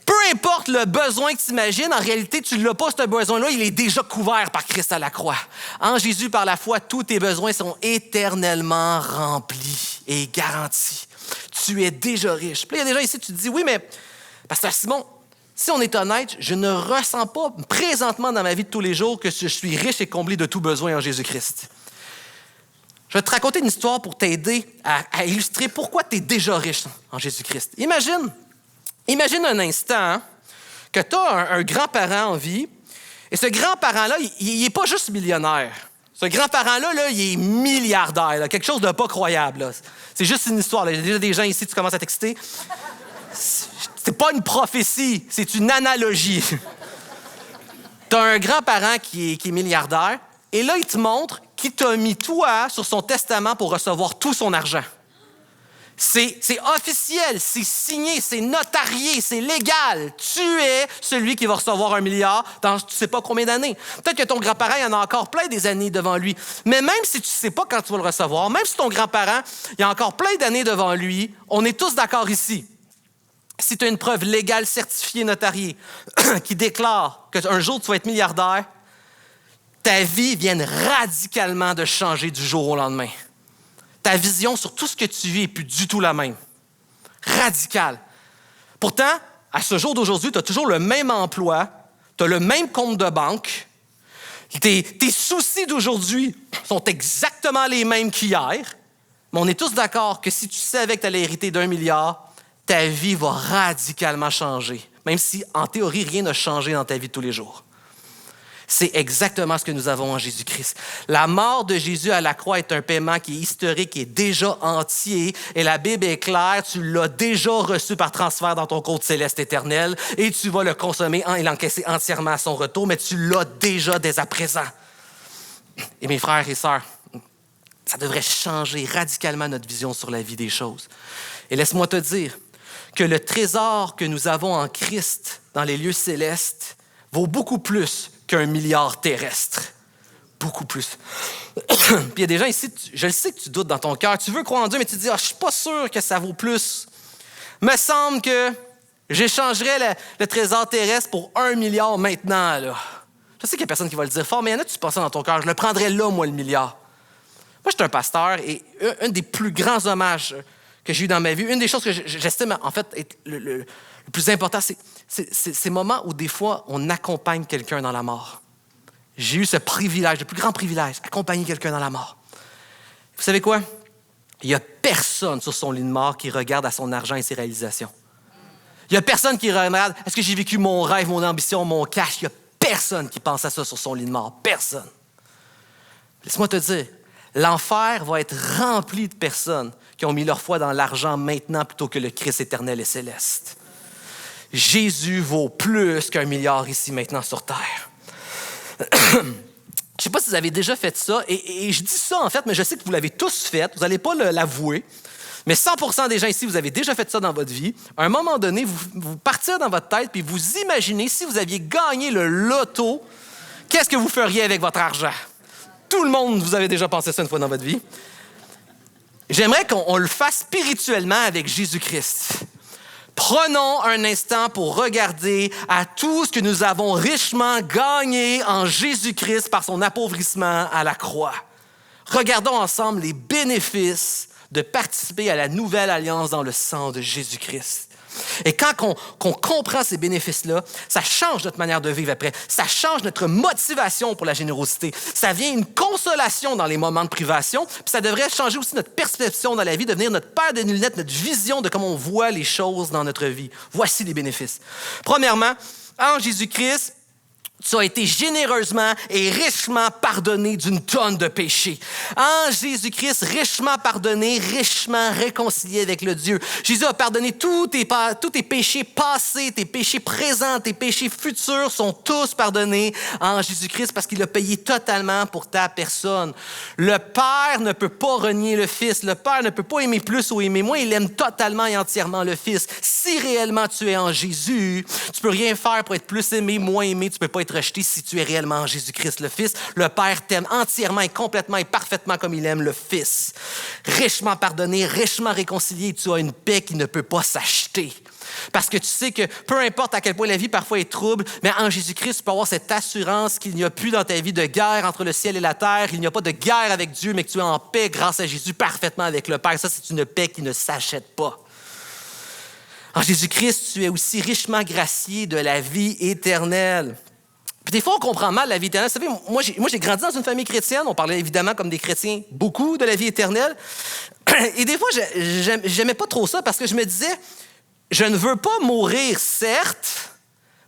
peu importe le besoin que tu imagines, en réalité, tu ne l'as pas, ce besoin-là, il est déjà couvert par Christ à la croix. En Jésus, par la foi, tous tes besoins sont éternellement remplis et garantis. Tu es déjà riche. Puis là, il y a des gens ici, tu te dis, oui, mais Pasteur Simon, si on est honnête, je ne ressens pas présentement dans ma vie de tous les jours que je suis riche et comblé de tout besoin en Jésus-Christ. Je vais te raconter une histoire pour t'aider à illustrer pourquoi tu es déjà riche en Jésus-Christ. Imagine un instant que tu as un grand-parent en vie, et ce grand-parent-là, il n'est pas juste millionnaire. Ce grand-parent-là, là, il est milliardaire, là, quelque chose de pas croyable. Là. C'est juste une histoire. Là. Il y a déjà des gens ici, tu commences à t'exciter. C'est pas une prophétie, c'est une analogie. Tu as un grand-parent qui est milliardaire, et là, il te montre qu'il t'a mis toi sur son testament pour recevoir tout son argent. C'est officiel, c'est signé, c'est notarié, c'est légal. Tu es celui qui va recevoir 1 milliard dans tu ne sais pas combien d'années. Peut-être que ton grand-parent, il en a encore plein des années devant lui. Mais même si tu ne sais pas quand tu vas le recevoir, même si ton grand-parent, il a encore plein d'années devant lui, on est tous d'accord ici. Si tu as une preuve légale, certifiée, notariée, qui déclare qu'un jour tu vas être milliardaire, ta vie vient radicalement de changer du jour au lendemain. Ta vision sur tout ce que tu vis n'est plus du tout la même. Radicale. Pourtant, à ce jour d'aujourd'hui, tu as toujours le même emploi, tu as le même compte de banque. Tes soucis d'aujourd'hui sont exactement les mêmes qu'hier. Mais on est tous d'accord que si tu savais que tu allais hériter d'1 milliard, ta vie va radicalement changer. Même si, en théorie, rien n'a changé dans ta vie de tous les jours. C'est exactement ce que nous avons en Jésus-Christ. La mort de Jésus à la croix est un paiement qui est historique, qui est déjà entier. Et la Bible est claire, tu l'as déjà reçu par transfert dans ton compte céleste éternel et tu vas le consommer et l'encaisser entièrement à son retour, mais tu l'as déjà dès à présent. Et mes frères et sœurs, ça devrait changer radicalement notre vision sur la vie des choses. Et laisse-moi te dire que le trésor que nous avons en Christ dans les lieux célestes vaut beaucoup plus qu'1 milliard terrestre. Beaucoup plus. Puis il y a des gens ici, je le sais que tu doutes dans ton cœur. Tu veux croire en Dieu, mais tu te dis, je ne suis pas sûr que ça vaut plus. Me semble que j'échangerais le trésor terrestre pour 1 milliard maintenant. Là. Je sais qu'il n'y a personne qui va le dire fort, mais il y en a tu penses dans ton cœur. Je le prendrais là, moi, le milliard. Moi, je suis un pasteur et un des plus grands hommages que j'ai eu dans ma vie, une des choses que j'estime, en fait, être le plus important, c'est ces moments où des fois, on accompagne quelqu'un dans la mort. J'ai eu ce privilège, le plus grand privilège, accompagner quelqu'un dans la mort. Vous savez quoi? Il n'y a personne sur son lit de mort qui regarde à son argent et ses réalisations. Il n'y a personne qui regarde, est-ce que j'ai vécu mon rêve, mon ambition, mon cash? Il n'y a personne qui pense à ça sur son lit de mort. Personne. Laisse-moi te dire, l'enfer va être rempli de personnes qui ont mis leur foi dans l'argent maintenant plutôt que le Christ éternel et céleste. Jésus vaut plus qu'1 milliard ici maintenant sur terre. Je ne sais pas si vous avez déjà fait ça, et je dis ça en fait, mais je sais que vous l'avez tous fait, vous n'allez pas l'avouer, mais 100% des gens ici, vous avez déjà fait ça dans votre vie. À un moment donné, vous partirez dans votre tête puis vous imaginez si vous aviez gagné le loto, qu'est-ce que vous feriez avec votre argent? Tout le monde, vous avez déjà pensé ça une fois dans votre vie. J'aimerais qu'on le fasse spirituellement avec Jésus-Christ. Prenons un instant pour regarder à tout ce que nous avons richement gagné en Jésus-Christ par son appauvrissement à la croix. Regardons ensemble les bénéfices de participer à la nouvelle alliance dans le sang de Jésus-Christ. Et quand on comprend ces bénéfices-là, ça change notre manière de vivre après. Ça change notre motivation pour la générosité. Ça vient une consolation dans les moments de privation. Puis ça devrait changer aussi notre perception dans la vie, devenir notre paire de lunettes, notre vision de comment on voit les choses dans notre vie. Voici les bénéfices. Premièrement, en Jésus-Christ, tu as été généreusement et richement pardonné d'une tonne de péchés. En Jésus-Christ, richement pardonné, richement réconcilié avec le Dieu. Jésus a pardonné tous tes péchés passés, tes péchés présents, tes péchés futurs sont tous pardonnés en Jésus-Christ parce qu'il a payé totalement pour ta personne. Le Père ne peut pas renier le Fils. Le Père ne peut pas aimer plus ou aimer moins. Il aime totalement et entièrement le Fils. Si réellement tu es en Jésus, tu peux rien faire pour être plus aimé, moins aimé. Tu peux pas être rejeté si tu es réellement en Jésus-Christ, le Fils. Le Père t'aime entièrement et complètement et parfaitement comme il aime le Fils. Richement pardonné, richement réconcilié, tu as une paix qui ne peut pas s'acheter. Parce que tu sais que peu importe à quel point la vie parfois est trouble, mais en Jésus-Christ, tu peux avoir cette assurance qu'il n'y a plus dans ta vie de guerre entre le ciel et la terre. Il n'y a pas de guerre avec Dieu, mais que tu es en paix grâce à Jésus parfaitement avec le Père. Ça, c'est une paix qui ne s'achète pas. En Jésus-Christ, tu es aussi richement gracié de la vie éternelle. Puis des fois, on comprend mal la vie éternelle. Vous savez, moi, j'ai grandi dans une famille chrétienne. On parlait évidemment comme des chrétiens beaucoup de la vie éternelle. Et des fois, j'aimais pas trop ça parce que je me disais, je ne veux pas mourir, certes,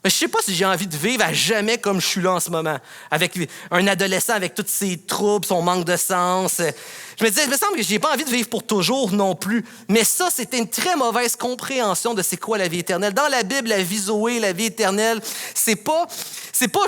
mais je ne sais pas si j'ai envie de vivre à jamais comme je suis là en ce moment, avec un adolescent avec tous ses troubles, son manque de sens. Je me disais, il me semble que je n'ai pas envie de vivre pour toujours non plus. Mais ça, c'était une très mauvaise compréhension de c'est quoi la vie éternelle. Dans la Bible, la vie Zoé, la vie éternelle, c'est pas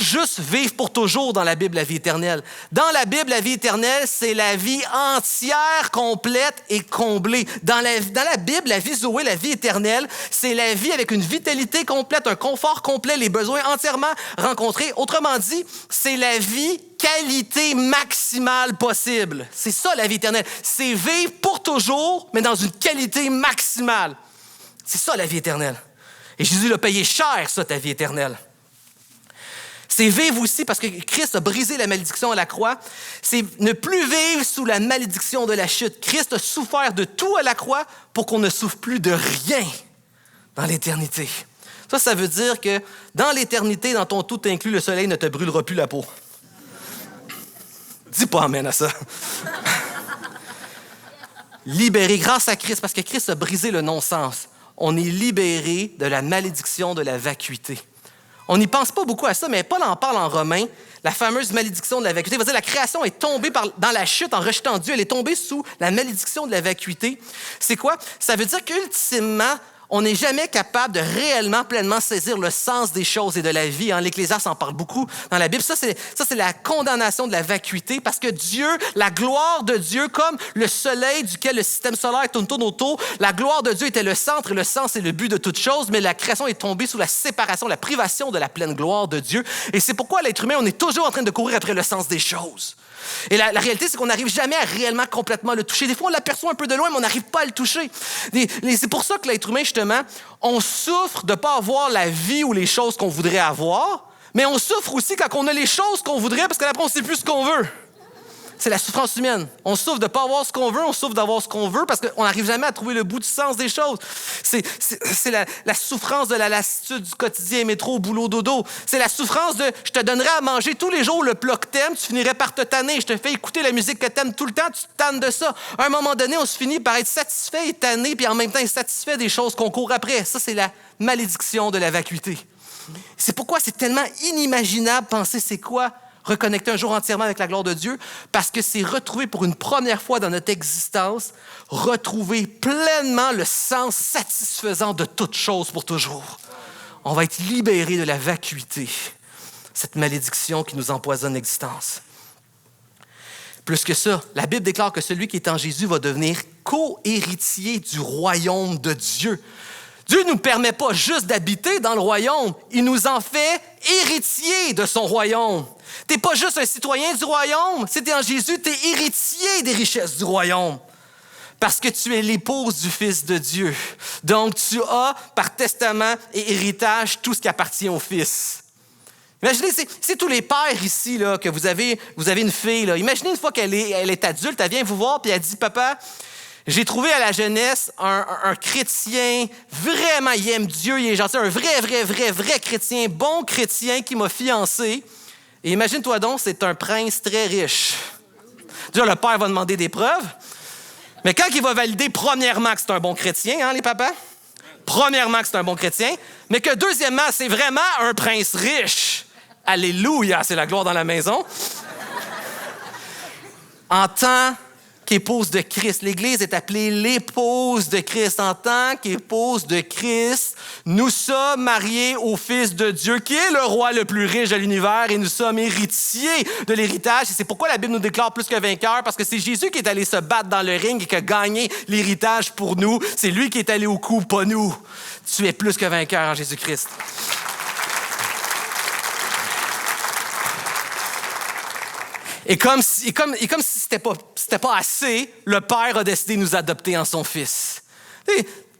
juste vivre pour toujours dans la Bible, la vie éternelle. Dans la Bible, la vie éternelle, c'est la vie entière, complète et comblée. Dans la Bible, la vie Zoé, la vie éternelle, c'est la vie avec une vitalité complète, un confort complet, les besoins entièrement rencontrés. Autrement dit, c'est la vie qualité maximale possible. C'est ça, la vie éternelle. C'est vivre pour toujours, mais dans une qualité maximale. C'est ça, la vie éternelle. Et Jésus l'a payé cher, ça, ta vie éternelle. C'est vivre aussi, parce que Christ a brisé la malédiction à la croix, c'est ne plus vivre sous la malédiction de la chute. Christ a souffert de tout à la croix pour qu'on ne souffre plus de rien dans l'éternité. Ça veut dire que dans l'éternité, dans ton tout inclus, le soleil ne te brûlera plus la peau. Dis pas amen à ça. Libéré grâce à Christ, parce que Christ a brisé le non-sens. On est libéré de la malédiction de la vacuité. On n'y pense pas beaucoup à ça, mais Paul en parle en Romains, la fameuse malédiction de la vacuité. Il va dire la création est tombée dans la chute en rejetant Dieu. Elle est tombée sous la malédiction de la vacuité. C'est quoi? Ça veut dire qu'ultimement, on n'est jamais capable de réellement, pleinement saisir le sens des choses et de la vie. L'Ecclésiaste en parle beaucoup dans la Bible. Ça, c'est la condamnation de la vacuité parce que Dieu, la gloire de Dieu, comme le soleil duquel le système solaire tourne autour, la gloire de Dieu était le centre et le sens c'est le but de toute chose, mais la création est tombée sous la séparation, la privation de la pleine gloire de Dieu. Et c'est pourquoi l'être humain, on est toujours en train de courir après le sens des choses. Et la réalité, c'est qu'on n'arrive jamais à réellement complètement le toucher. Des fois, on l'aperçoit un peu de loin, mais on n'arrive pas à le toucher. C'est pour ça que l'être humain, justement, on souffre de ne pas avoir la vie ou les choses qu'on voudrait avoir, mais on souffre aussi quand on a les choses qu'on voudrait, parce qu'après, on ne sait plus ce qu'on veut. C'est la souffrance humaine. On souffre de ne pas avoir ce qu'on veut, on souffre d'avoir ce qu'on veut parce qu'on n'arrive jamais à trouver le bout du sens des choses. C'est la souffrance de la lassitude du quotidien, métro, boulot, dodo. C'est la souffrance de « je te donnerais à manger tous les jours le plat que t'aimes, tu finirais par te tanner. Je te fais écouter la musique que t'aimes tout le temps, tu te tannes de ça. » À un moment donné, on se finit par être satisfait et tanné, puis en même temps insatisfait des choses qu'on court après. Ça, c'est la malédiction de la vacuité. C'est pourquoi c'est tellement inimaginable penser c'est quoi reconnecter un jour entièrement avec la gloire de Dieu, parce que c'est retrouver pour une première fois dans notre existence, retrouver pleinement le sens satisfaisant de toute chose pour toujours. On va être libéré de la vacuité, cette malédiction qui nous empoisonne l'existence. Plus que ça, la Bible déclare que celui qui est en Jésus va devenir co-héritier du royaume de Dieu. Dieu ne nous permet pas juste d'habiter dans le royaume, il nous en fait héritiers de son royaume. Tu n'es pas juste un citoyen du royaume, si tu es en Jésus, tu es héritier des richesses du royaume. Parce que tu es l'épouse du Fils de Dieu. Donc, tu as par testament et héritage tout ce qui appartient au Fils. Imaginez, c'est tous les pères ici, là, que vous avez une fille. Là. Imaginez une fois qu'elle est adulte, elle vient vous voir et elle dit « Papa, j'ai trouvé à la jeunesse un chrétien, vraiment, il aime Dieu, il est gentil, un vrai chrétien, bon chrétien qui m'a fiancé. Et imagine-toi donc, c'est un prince très riche. Déjà, le père va demander des preuves, mais quand il va valider, premièrement, que c'est un bon chrétien, les papas? Premièrement, que c'est un bon chrétien, mais que deuxièmement, c'est vraiment un prince riche. Alléluia, c'est la gloire dans la maison. En tant qu'épouse de Christ. L'Église est appelée l'épouse de Christ. En tant qu'épouse de Christ, nous sommes mariés au Fils de Dieu, qui est le roi le plus riche de l'univers, et nous sommes héritiers de l'héritage. Et c'est pourquoi la Bible nous déclare plus que vainqueurs, parce que c'est Jésus qui est allé se battre dans le ring et qui a gagné l'héritage pour nous. C'est lui qui est allé au coup, pas nous. Tu es plus que vainqueur en Jésus-Christ. Et comme si c'était pas assez, le Père a décidé de nous adopter en son Fils. Tu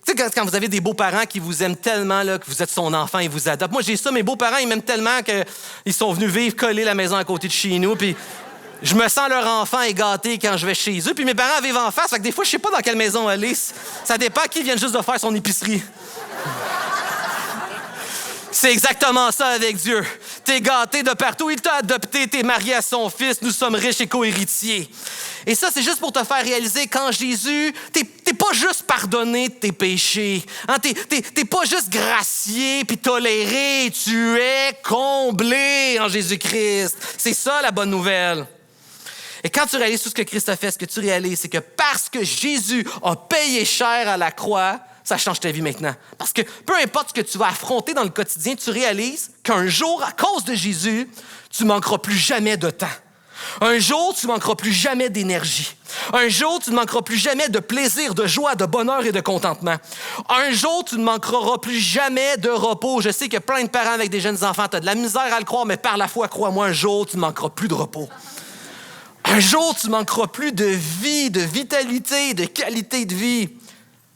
sais, quand vous avez des beaux-parents qui vous aiment tellement, là, que vous êtes son enfant, ils vous adoptent. Moi, j'ai ça, mes beaux-parents, ils m'aiment tellement qu'ils sont venus vivre, coller la maison à côté de chez nous, puis je me sens leur enfant et gâté quand je vais chez eux. Puis mes parents vivent en face, fait que des fois, je sais pas dans quelle maison aller. Ça dépend qui vient juste de faire son épicerie. C'est exactement ça avec Dieu. T'es gâté de partout, il t'a adopté, t'es marié à son fils, nous sommes riches et co-héritiers. Et ça, c'est juste pour te faire réaliser qu'en Jésus, t'es pas juste pardonné de tes péchés. Hein? T'es pas juste gracié puis toléré, tu es comblé en Jésus-Christ. C'est ça la bonne nouvelle. Et quand tu réalises tout ce que Christ a fait, ce que tu réalises, c'est que parce que Jésus a payé cher à la croix, ça change ta vie maintenant. Parce que peu importe ce que tu vas affronter dans le quotidien, tu réalises qu'un jour, à cause de Jésus, tu manqueras plus jamais de temps. Un jour, tu manqueras plus jamais d'énergie. Un jour, tu ne manqueras plus jamais de plaisir, de joie, de bonheur et de contentement. Un jour, tu ne manqueras plus jamais de repos. Je sais qu'il y a plein de parents avec des jeunes enfants, tu as de la misère à le croire, mais par la foi, crois-moi, un jour, tu ne manqueras plus de repos. Un jour, tu ne manqueras plus de vie, de vitalité, de qualité de vie.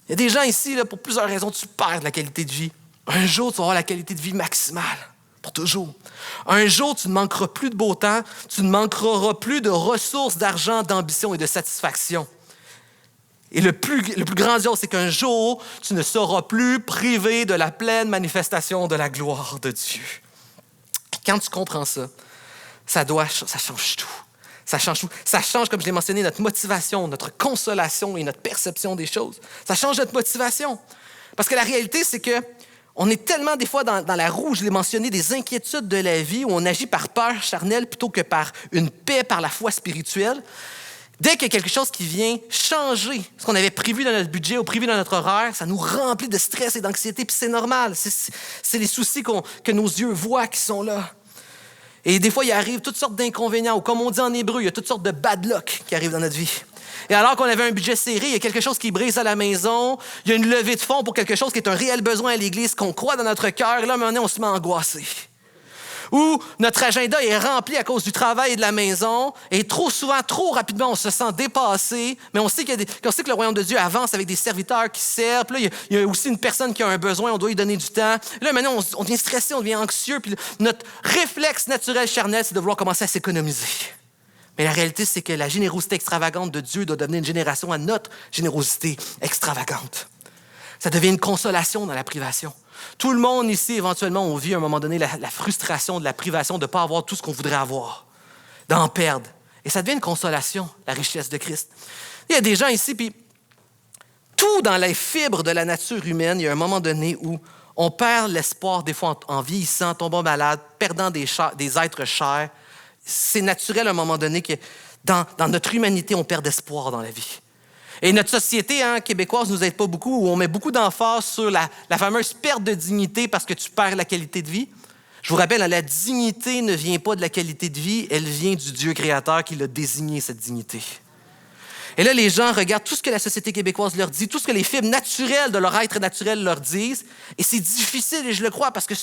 Il y a des gens ici, là, pour plusieurs raisons, tu perds de la qualité de vie. Un jour, tu vas avoir la qualité de vie maximale, pour toujours. Un jour, tu ne manqueras plus de beau temps, tu ne manqueras plus de ressources, d'argent, d'ambition et de satisfaction. Et le plus grandiose, c'est qu'un jour, tu ne seras plus privé de la pleine manifestation de la gloire de Dieu. Quand tu comprends ça, ça change tout. Ça change tout. Ça change, comme je l'ai mentionné, notre motivation, notre consolation et notre perception des choses. Ça change notre motivation. Parce que la réalité, c'est que on est tellement des fois dans la roue, je l'ai mentionné, des inquiétudes de la vie où on agit par peur charnelle plutôt que par une paix, par la foi spirituelle. Dès qu'il y a quelque chose qui vient changer ce qu'on avait prévu dans notre budget ou prévu dans notre horaire, ça nous remplit de stress et d'anxiété, puis c'est normal. C'est les soucis que nos yeux voient qui sont là. Et des fois, il arrive toutes sortes d'inconvénients, ou comme on dit en hébreu, il y a toutes sortes de bad luck qui arrivent dans notre vie. Et alors qu'on avait un budget serré, il y a quelque chose qui brise à la maison, il y a une levée de fonds pour quelque chose qui est un réel besoin à l'Église, qu'on croit dans notre cœur, et là, maintenant, on se met angoissé. Ou notre agenda est rempli à cause du travail et de la maison, et trop souvent, trop rapidement, on se sent dépassé, mais on sait que le royaume de Dieu avance avec des serviteurs qui servent. Puis là, il y a aussi une personne qui a un besoin, on doit lui donner du temps. Là, maintenant, on devient stressé, on devient anxieux, puis notre réflexe naturel charnel, c'est de vouloir commencer à s'économiser. Mais la réalité, c'est que la générosité extravagante de Dieu doit devenir une génération à notre générosité extravagante. Ça devient une consolation dans la privation. Tout le monde ici, éventuellement, on vit à un moment donné la frustration de la privation de ne pas avoir tout ce qu'on voudrait avoir, d'en perdre. Et ça devient une consolation, la richesse de Christ. Il y a des gens ici, puis tout dans les fibres de la nature humaine, il y a un moment donné où on perd l'espoir, des fois en vieillissant, tombant malade, perdant des êtres chers. C'est naturel à un moment donné que dans notre humanité, on perd espoir dans la vie. Et notre société québécoise ne nous aide pas beaucoup, où on met beaucoup d'emphase sur la fameuse perte de dignité parce que tu perds la qualité de vie. Je vous rappelle, la dignité ne vient pas de la qualité de vie, elle vient du Dieu créateur qui l'a désigné, cette dignité. Et là, les gens regardent tout ce que la société québécoise leur dit, tout ce que les fibres naturelles de leur être naturel leur disent. Et c'est difficile, et je le crois, parce que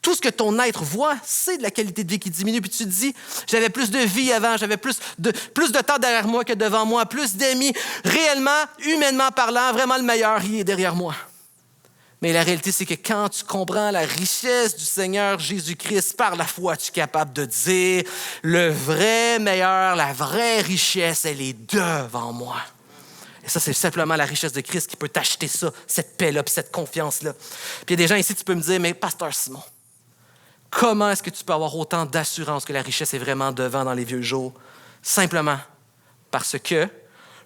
tout ce que ton être voit, c'est de la qualité de vie qui diminue. Puis tu te dis, j'avais plus de vie avant, j'avais plus de temps derrière moi que devant moi, plus d'amis. Réellement, humainement parlant, vraiment le meilleur, il est derrière moi. Mais la réalité, c'est que quand tu comprends la richesse du Seigneur Jésus-Christ, par la foi, tu es capable de dire le vrai meilleur, la vraie richesse, elle est devant moi. Et ça, c'est simplement la richesse de Christ qui peut t'acheter ça, cette paix-là, puis cette confiance-là. Puis il y a des gens ici, tu peux me dire, mais Pasteur Simon, comment est-ce que tu peux avoir autant d'assurance que la richesse est vraiment devant dans les vieux jours? Simplement parce que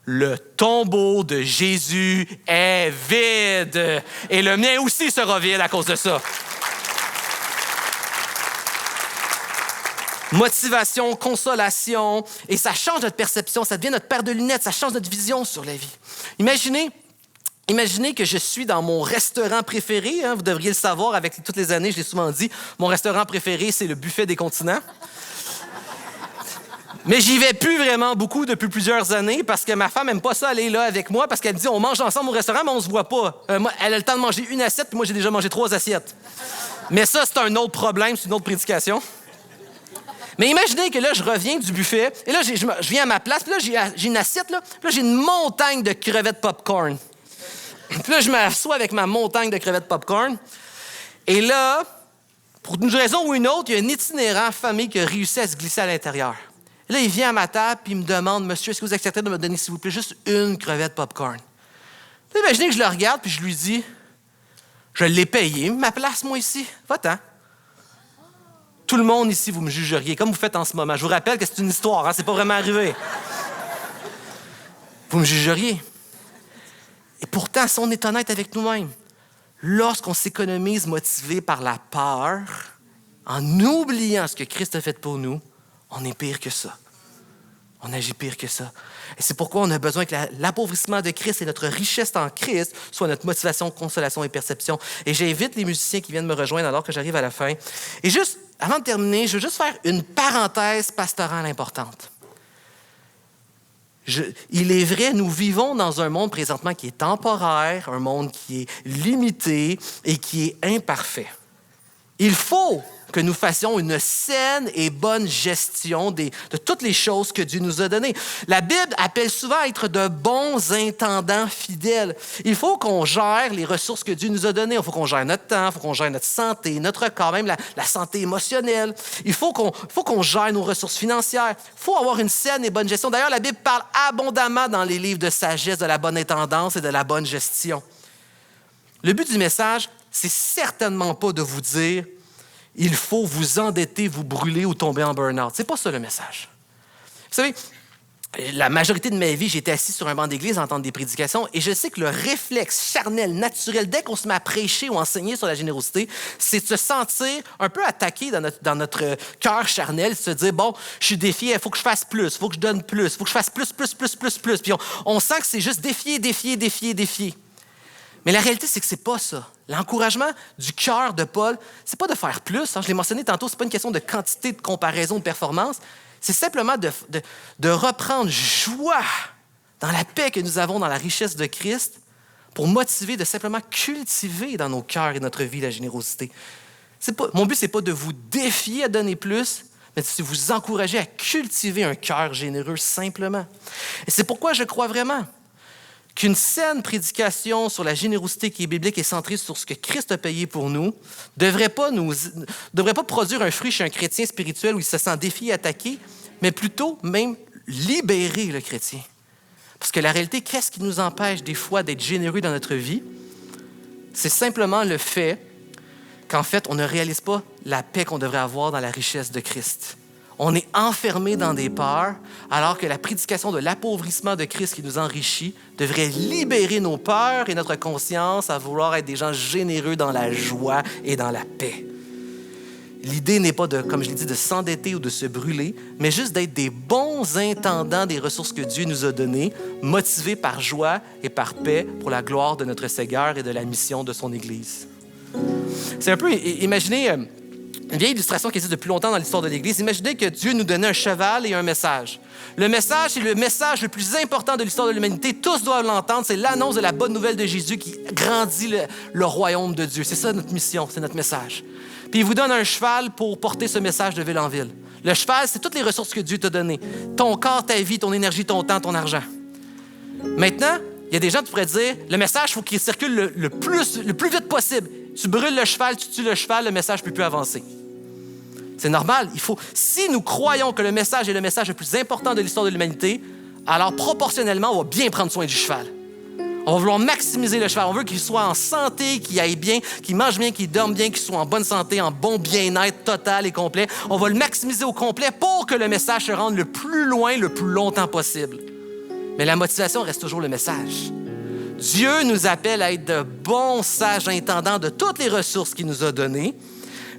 le tombeau de Jésus est vide. Et le mien aussi sera vide à cause de ça. Motivation, consolation, et ça change notre perception, ça devient notre paire de lunettes, ça change notre vision sur la vie. Imaginez que je suis dans mon restaurant préféré, vous devriez le savoir avec toutes les années, je l'ai souvent dit, mon restaurant préféré, c'est le Buffet des Continents. Mais j'y vais plus vraiment beaucoup depuis plusieurs années parce que ma femme aime pas ça aller là avec moi parce qu'elle me dit on mange ensemble au restaurant mais on se voit pas. Moi, elle a le temps de manger une assiette puis moi j'ai déjà mangé 3 assiettes. Mais ça c'est un autre problème, c'est une autre prédication. Mais imaginez que là je reviens du buffet et là je viens à ma place puis là j'ai une assiette là, puis là j'ai une montagne de crevettes popcorn. Puis là je m'assois avec ma montagne de crevettes popcorn et là pour une raison ou une autre, il y a un itinérant famille qui a réussi à se glisser à l'intérieur. Là, il vient à ma table et il me demande, monsieur, est-ce que vous acceptez de me donner, s'il vous plaît, juste une crevette popcorn? Là, imaginez que je le regarde puis je lui dis, je l'ai payé, ma place, moi, ici. Va-t'en. Tout le monde ici, vous me jugeriez, comme vous faites en ce moment. Je vous rappelle que c'est une histoire, hein? C'est pas vraiment arrivé. Vous me jugeriez. Et pourtant, si on est honnête avec nous-mêmes, lorsqu'on s'économise motivé par la peur, en oubliant ce que Christ a fait pour nous, on est pire que ça. On agit pire que ça. Et c'est pourquoi on a besoin que l'appauvrissement de Christ et notre richesse en Christ soit notre motivation, consolation et perception. Et j'invite les musiciens qui viennent me rejoindre alors que j'arrive à la fin. Et juste, avant de terminer, je veux juste faire une parenthèse pastorale importante. Il est vrai, nous vivons dans un monde présentement qui est temporaire, un monde qui est limité et qui est imparfait. Il faut que nous fassions une saine et bonne gestion de toutes les choses que Dieu nous a données. La Bible appelle souvent à être de bons intendants fidèles. Il faut qu'on gère les ressources que Dieu nous a données. Il faut qu'on gère notre temps, il faut qu'on gère notre santé, notre corps, même la santé émotionnelle. Il faut qu'on gère nos ressources financières. Il faut avoir une saine et bonne gestion. D'ailleurs, la Bible parle abondamment dans les livres de sagesse de la bonne intendance et de la bonne gestion. Le but du message, c'est certainement pas de vous dire il faut vous endetter, vous brûler ou tomber en burn-out. C'est pas ça le message. Vous savez, la majorité de ma vie, j'étais assis sur un banc d'église à entendre des prédications et je sais que le réflexe charnel, naturel, dès qu'on se met à prêcher ou enseigner sur la générosité, c'est de se sentir un peu attaqué dans notre cœur charnel, de se dire, bon, je suis défié, il faut que je fasse plus, il faut que je donne plus, il faut que je fasse plus. Puis on sent que c'est juste défier. Mais la réalité, c'est que c'est pas ça. L'encouragement du cœur de Paul, c'est pas de faire plus. Hein, je l'ai mentionné tantôt, c'est pas une question de quantité, de comparaison, de performance. C'est simplement de reprendre joie dans la paix que nous avons dans la richesse de Christ pour motiver, de simplement cultiver dans nos cœurs et notre vie la générosité. Mon but, c'est pas de vous défier à donner plus, mais de vous encourager à cultiver un cœur généreux simplement. Et c'est pourquoi je crois vraiment qu'une saine prédication sur la générosité qui est biblique et centrée sur ce que Christ a payé pour nous devrait pas produire un fruit chez un chrétien spirituel où il se sent défié, attaqué, mais plutôt même libérer le chrétien. Parce que la réalité, qu'est-ce qui nous empêche des fois d'être généreux dans notre vie? C'est simplement le fait qu'en fait, on ne réalise pas la paix qu'on devrait avoir dans la richesse de Christ. On est enfermé dans des peurs, alors que la prédication de l'appauvrissement de Christ qui nous enrichit devrait libérer nos peurs et notre conscience à vouloir être des gens généreux dans la joie et dans la paix. L'idée n'est pas, comme je l'ai dit, de s'endetter ou de se brûler, mais juste d'être des bons intendants des ressources que Dieu nous a données, motivés par joie et par paix pour la gloire de notre Seigneur et de la mission de son Église. C'est un peu, imaginez, une vieille illustration qui existe depuis longtemps dans l'histoire de l'Église. Imaginez que Dieu nous donnait un cheval et un message. Le message, c'est le message le plus important de l'histoire de l'humanité. Tous doivent l'entendre. C'est l'annonce de la bonne nouvelle de Jésus qui grandit le royaume de Dieu. C'est ça notre mission, c'est notre message. Puis il vous donne un cheval pour porter ce message de ville en ville. Le cheval, c'est toutes les ressources que Dieu t'a données. Ton corps, ta vie, ton énergie, ton temps, ton argent. Maintenant, il y a des gens qui pourraient dire, le message, il faut qu'il circule le plus vite possible. Tu brûles le cheval, tu tues le cheval, le message ne peut plus avancer. C'est normal. Si nous croyons que le message est le message le plus important de l'histoire de l'humanité, alors proportionnellement, on va bien prendre soin du cheval. On va vouloir maximiser le cheval. On veut qu'il soit en santé, qu'il aille bien, qu'il mange bien, qu'il dorme bien, qu'il soit en bonne santé, en bon bien-être total et complet. On va le maximiser au complet pour que le message se rende le plus loin, le plus longtemps possible. Mais la motivation reste toujours le message. Dieu nous appelle à être de bons sages intendants de toutes les ressources qu'il nous a données,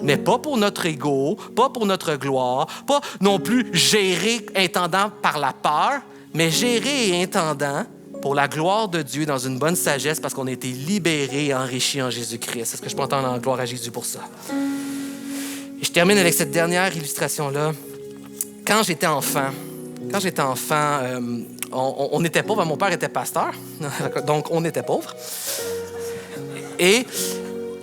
mais pas pour notre ego, pas pour notre gloire, pas non plus gérer intendant par la peur, mais gérer et intendant pour la gloire de Dieu dans une bonne sagesse parce qu'on a été libérés et enrichis en Jésus-Christ. Est-ce que je peux entendre en gloire à Jésus pour ça? Et je termine avec cette dernière illustration-là. Quand j'étais enfant, on était pauvres. Mon père était pasteur, donc on était pauvres. Et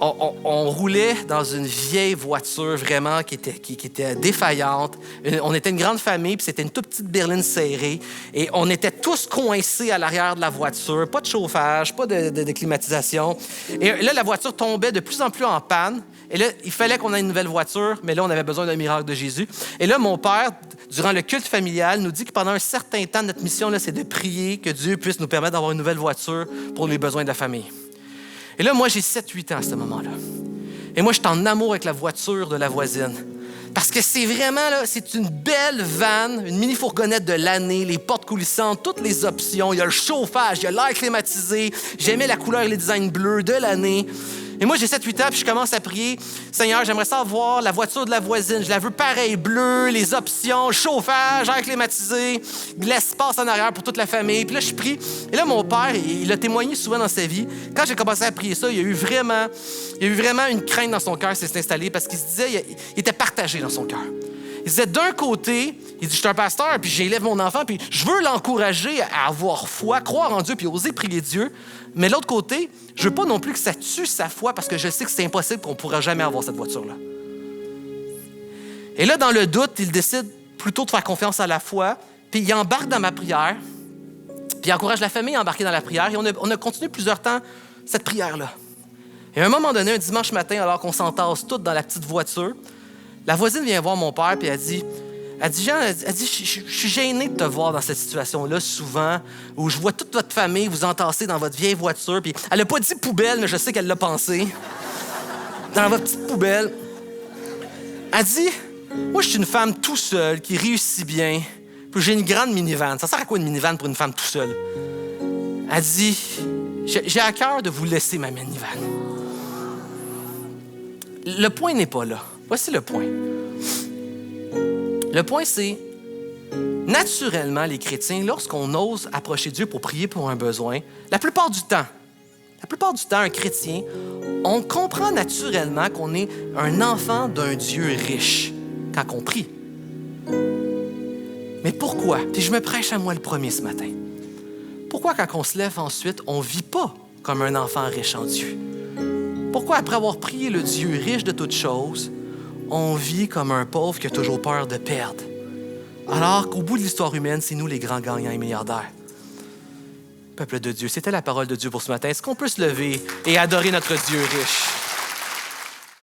on roulait dans une vieille voiture vraiment qui était défaillante. On était une grande famille, puis c'était une toute petite berline serrée. Et on était tous coincés à l'arrière de la voiture. Pas de chauffage, pas de climatisation. Et là, la voiture tombait de plus en plus en panne. Et là, il fallait qu'on ait une nouvelle voiture, mais là, on avait besoin d'un miracle de Jésus. Et là, mon père, durant le culte familial, nous dit que pendant un certain temps, notre mission, là, c'est de prier que Dieu puisse nous permettre d'avoir une nouvelle voiture pour les besoins de la famille. Et là, moi, j'ai 7-8 ans à ce moment-là. Et moi, je suis en amour avec la voiture de la voisine. Parce que c'est vraiment, là, c'est une belle vanne, une mini-fourgonnette de l'année, les portes coulissantes, toutes les options. Il y a le chauffage, il y a l'air climatisé. J'aimais la couleur et les designs bleus de l'année. Et moi, j'ai 7-8 ans, puis je commence à prier. Seigneur, j'aimerais savoir la voiture de la voisine. Je la veux pareil, bleue, les options, le chauffage, air climatisé, de l'espace en arrière pour toute la famille. Puis là, je prie. Et là, mon père, il a témoigné souvent dans sa vie. Quand j'ai commencé à prier ça, il y a eu vraiment une crainte dans son cœur qui s'est installée parce qu'il se disait, il était partagé dans son cœur. Il disait, d'un côté, il dit, je suis un pasteur, puis j'élève mon enfant, puis je veux l'encourager à avoir foi, croire en Dieu, puis oser prier Dieu. Mais de l'autre côté, je veux pas non plus que ça tue sa foi parce que je sais que c'est impossible qu'on pourra jamais avoir cette voiture-là. Et là, dans le doute, il décide plutôt de faire confiance à la foi, puis il embarque dans ma prière, puis il encourage la famille à embarquer dans la prière, et on a continué plusieurs temps cette prière-là. Et à un moment donné, un dimanche matin, alors qu'on s'entasse toutes dans la petite voiture, la voisine vient voir mon père, puis elle dit, Jean, je suis gênée de te voir dans cette situation-là souvent, où je vois toute votre famille vous entasser dans votre vieille voiture, puis elle n'a pas dit poubelle, mais je sais qu'elle l'a pensé, dans votre petite poubelle. Elle dit, moi, je suis une femme tout seule, qui réussit bien, puis j'ai une grande minivan. Ça sert à quoi une minivan pour une femme tout seule? Elle dit, j'ai à cœur de vous laisser ma minivan. Le point n'est pas là. Voici le point. Le point, c'est, naturellement, les chrétiens, lorsqu'on ose approcher Dieu pour prier pour un besoin, la plupart du temps, un chrétien, on comprend naturellement qu'on est un enfant d'un Dieu riche quand on prie. Mais pourquoi? Puis je me prêche à moi le premier ce matin. Pourquoi, quand on se lève ensuite, on ne vit pas comme un enfant riche en Dieu? Pourquoi, après avoir prié le Dieu riche de toutes choses, on vit comme un pauvre qui a toujours peur de perdre? Alors qu'au bout de l'histoire humaine, c'est nous les grands gagnants et milliardaires. Peuple de Dieu, c'était la parole de Dieu pour ce matin. Est-ce qu'on peut se lever et adorer notre Dieu riche?